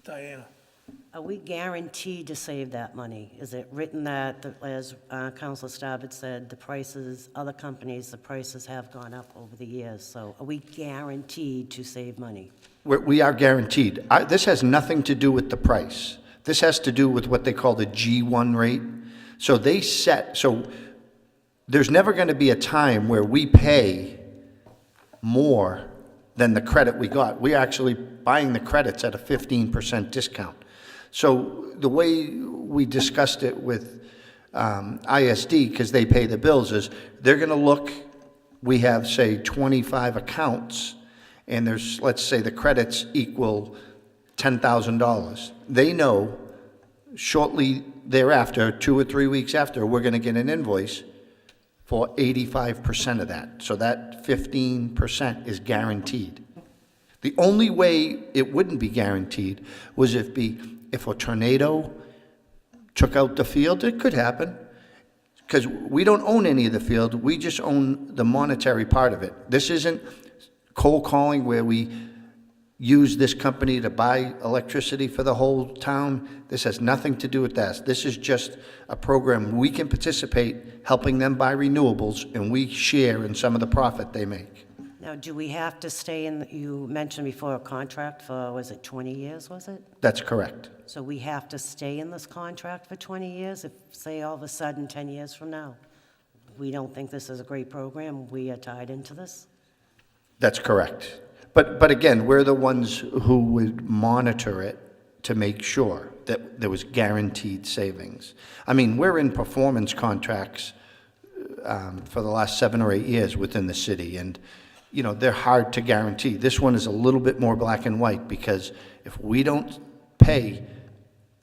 Diana. Are we guaranteed to save that money? Is it written that, as Councilor Stabbit said, other companies, the prices have gone up over the years, so are we guaranteed to save money? We are guaranteed. This has nothing to do with the price. This has to do with what they call the G1 rate. So there's never going to be a time where we pay more than the credit we got. We're actually buying the credits at a 15% discount. So the way we discussed it with ISD, because they pay the bills, is they're going to look, we have, say, 25 accounts, and there's, let's say the credits equal $10,000. They know shortly thereafter, 2 or 3 weeks after, we're going to get an invoice for 85% of that. So that 15% is guaranteed. The only way it wouldn't be guaranteed was if a tornado took out the field. It could happen, because we don't own any of the field. We just own the monetary part of it. This isn't cold calling where we use this company to buy electricity for the whole town. This has nothing to do with that. This is just a program we can participate, helping them buy renewables, and we share in some of the profit they make. Now, do we have to stay in, you mentioned before, a contract for, was it 20 years, was it? That's correct. So we have to stay in this contract for 20 years if, say, all of a sudden, 10 years from now, we don't think this is a great program, we are tied into this? That's correct. But again, we're the ones who would monitor it to make sure that there was guaranteed savings. I mean, we're in performance contracts for the last 7 or 8 years within the city, and you know, they're hard to guarantee. This one is a little bit more black and white, because if we don't pay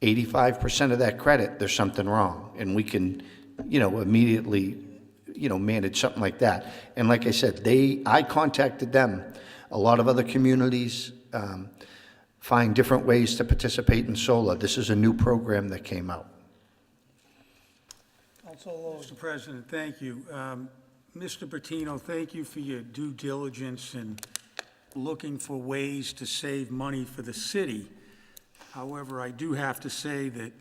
85% of that credit, there's something wrong, and we can, you know, immediately, you know, manage something like that. And like I said, I contacted them. A lot of other communities find different ways to participate in solar. This is a new program that came out. Mr. President, thank you. Mr. Bertino, thank you for your due diligence in looking for ways to save money for the city. However, I do have to say that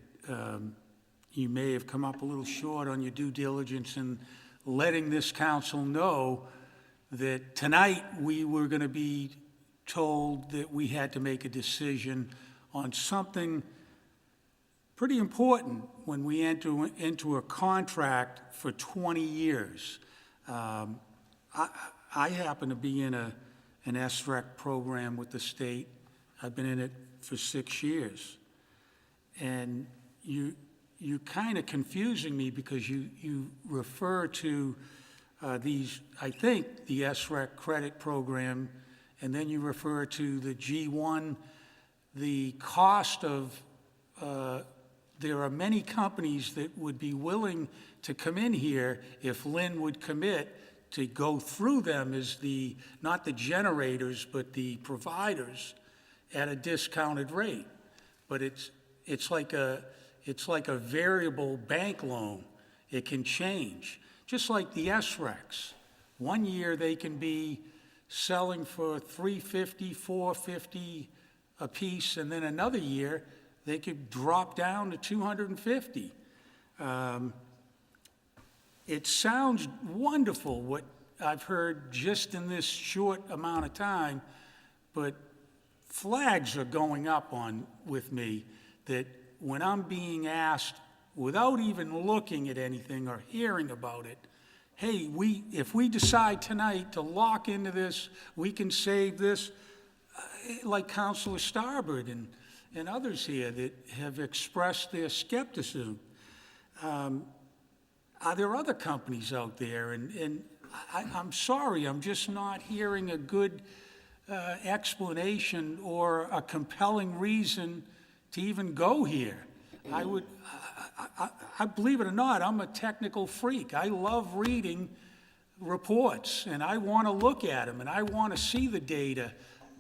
you may have come up a little short on your due diligence in letting this council know that tonight we were going to be told that we had to make a decision on something pretty important when we enter into a contract for 20 years. I happen to be in an SREC program with the state. I've been in it for 6 years. And you're kind of confusing me, because you refer to these, I think, the SREC credit program, and then you refer to the G1. The cost of, there are many companies that would be willing to come in here if Lynn would commit to go through them as not the generators, but the providers at a discounted rate. But it's like a variable bank loan. It can change. Just like the SRECs. 1 year they can be selling for $350, $450 a piece, and then another year they could drop down to $250. It sounds wonderful what I've heard just in this short amount of time, but flags are going up with me that when I'm being asked, without even looking at anything or hearing about it, hey, if we decide tonight to lock into this, we can save this, like Councilor Starbird and others here that have expressed their skepticism. Are there other companies out there? And I'm sorry, I'm just not hearing a good explanation or a compelling reason to even go here. I believe it or not, I'm a technical freak. I love reading reports, and I want to look at them, and I want to see the data.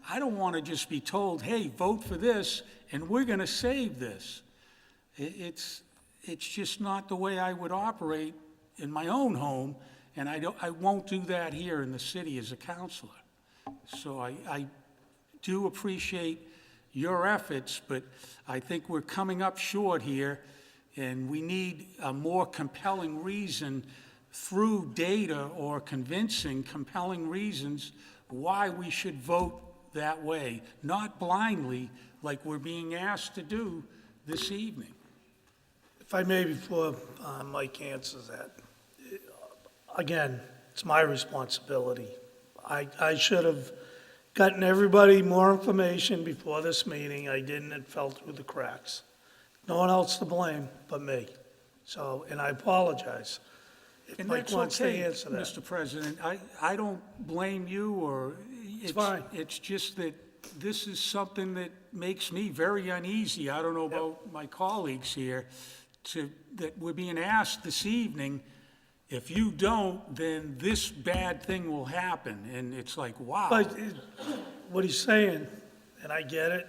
I don't want to just be told, hey, vote for this, and we're going to save this. It's just not the way I would operate in my own home, and I won't do that here in the city as a councilor. So I do appreciate your efforts, but I think we're coming up short here, and we need a more compelling reason through data or convincing compelling reasons why we should vote that way, not blindly like we're being asked to do this evening. If I may, before Mike answers that, again, it's my responsibility. I should have gotten everybody more information before this meeting. I didn't. It fell through the cracks. No one else to blame but me. So, and I apologize. If And Mike that's wants to okay, answer that. Mr. President. I don't blame you, or... It's fine. It's just that this is something that makes me very uneasy. I don't know about my colleagues here, that we're being asked this evening, if you don't, then this bad thing will happen. And it's like, wow. But what he's saying, and I get it,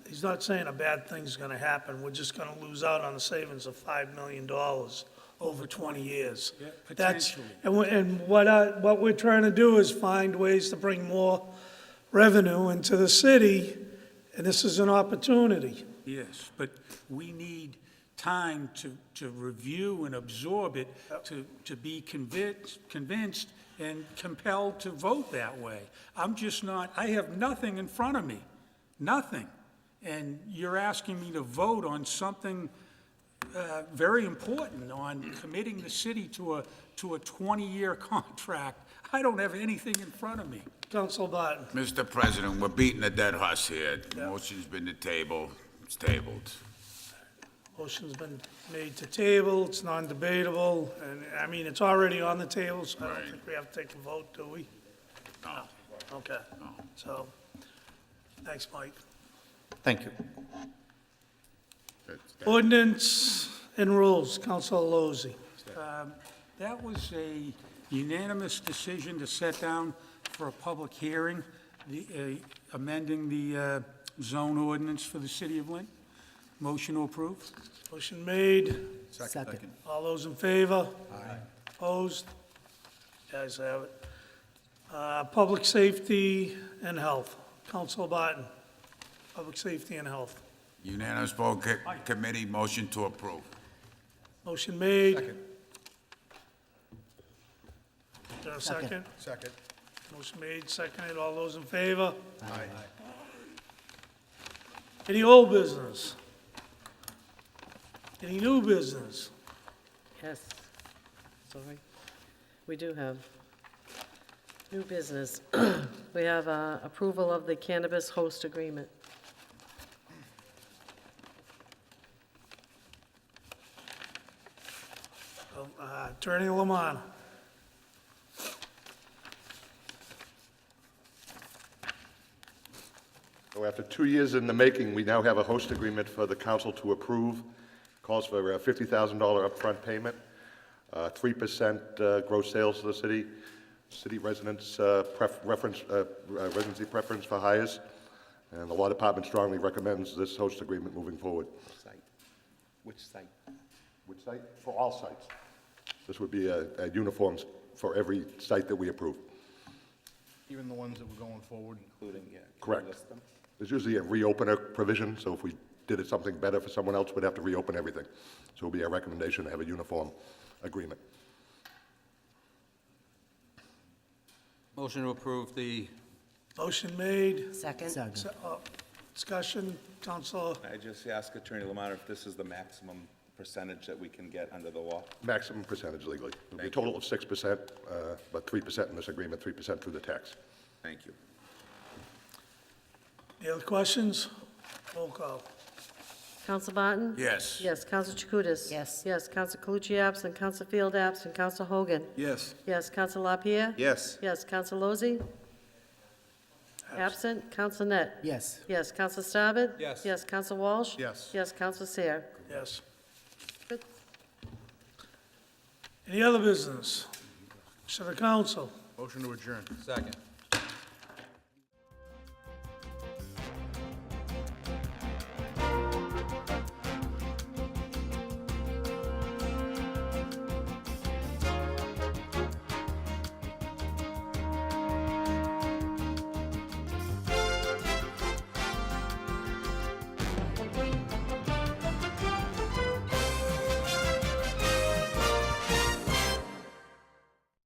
he's not saying a bad thing's gonna happen. We're just gonna lose out on the savings of $5 million over 20 years. Yeah, That's, potentially. and what we're trying to do is find ways to bring more revenue into the city, and this is an opportunity. Yes, but we need time to review and absorb it, to be convinced and compelled to vote that way. I'm just not, I have nothing in front of me, nothing. And you're asking me to vote on something very important, on committing the city to a 20-year contract. I don't have anything in front of me. Council Barton. Mr. President, we're beating a dead horse here. The motion's been to table, it's tabled. Motion's been made to table, it's non-debatable, and, I mean, it's already on the table, so I don't think we have to take a vote, do we? No. Okay, so, thanks, Mike. Thank you. Ordinance and rules, Council Lozey. That was a unanimous decision to set down for a public hearing, amending the zone ordinance for the city of Lynn. Motion to approve. Motion made. Second. All those in favor? Aye. Opposed? Guys have it. Public safety and health, Council Barton. Public safety and health. Unanimous vote, committee, motion to approve. Motion made. Is there a Second. second? Second. Motion made, seconded. All those in favor? Aye. Any old business? Any new business? Yes, sorry. We do have new business. We have approval of the cannabis host agreement. Attorney Lamont. So after 2 years in the making, we now have a host agreement for the council to approve. Calls for a $50,000 upfront payment, 3% gross sales to the city, city residents' residency preference for hires, and the law department strongly recommends this host agreement moving forward. Site. Which site? Which site? For all sites. This would be a uniform for every site that we approve. Even the ones that were going forward? Including, yeah. can you Correct. list them? There's usually a reopener provision, so if we did something better for someone else, we'd have to reopen everything. So it would be our recommendation to have a uniform agreement. Motion to approve the, Motion made. Second? Se- Discussion, Council. I just ask Attorney Lamont if this is the maximum percentage that we can get under the law? Maximum percentage legally. It would be a total of 6%, but 3% in this agreement, 3% through the tax. Thank you. Any other questions? Roll call. Counsel Barton? Yes. Yes, Counsel Chakutis? Yes. Yes, Counsel Calucci absent, Counsel Field absent, Counsel Hogan? Yes. Yes, Counsel LaPierre? Yes. Yes, Counsel Lozey? Absent, Counsel Net? Yes. Yes, Counsel Staben? Yes. Yes, Counsel Walsh? Yes. Yes, Counsel Seer? Yes. Any other business? To the council. Motion to adjourn. second.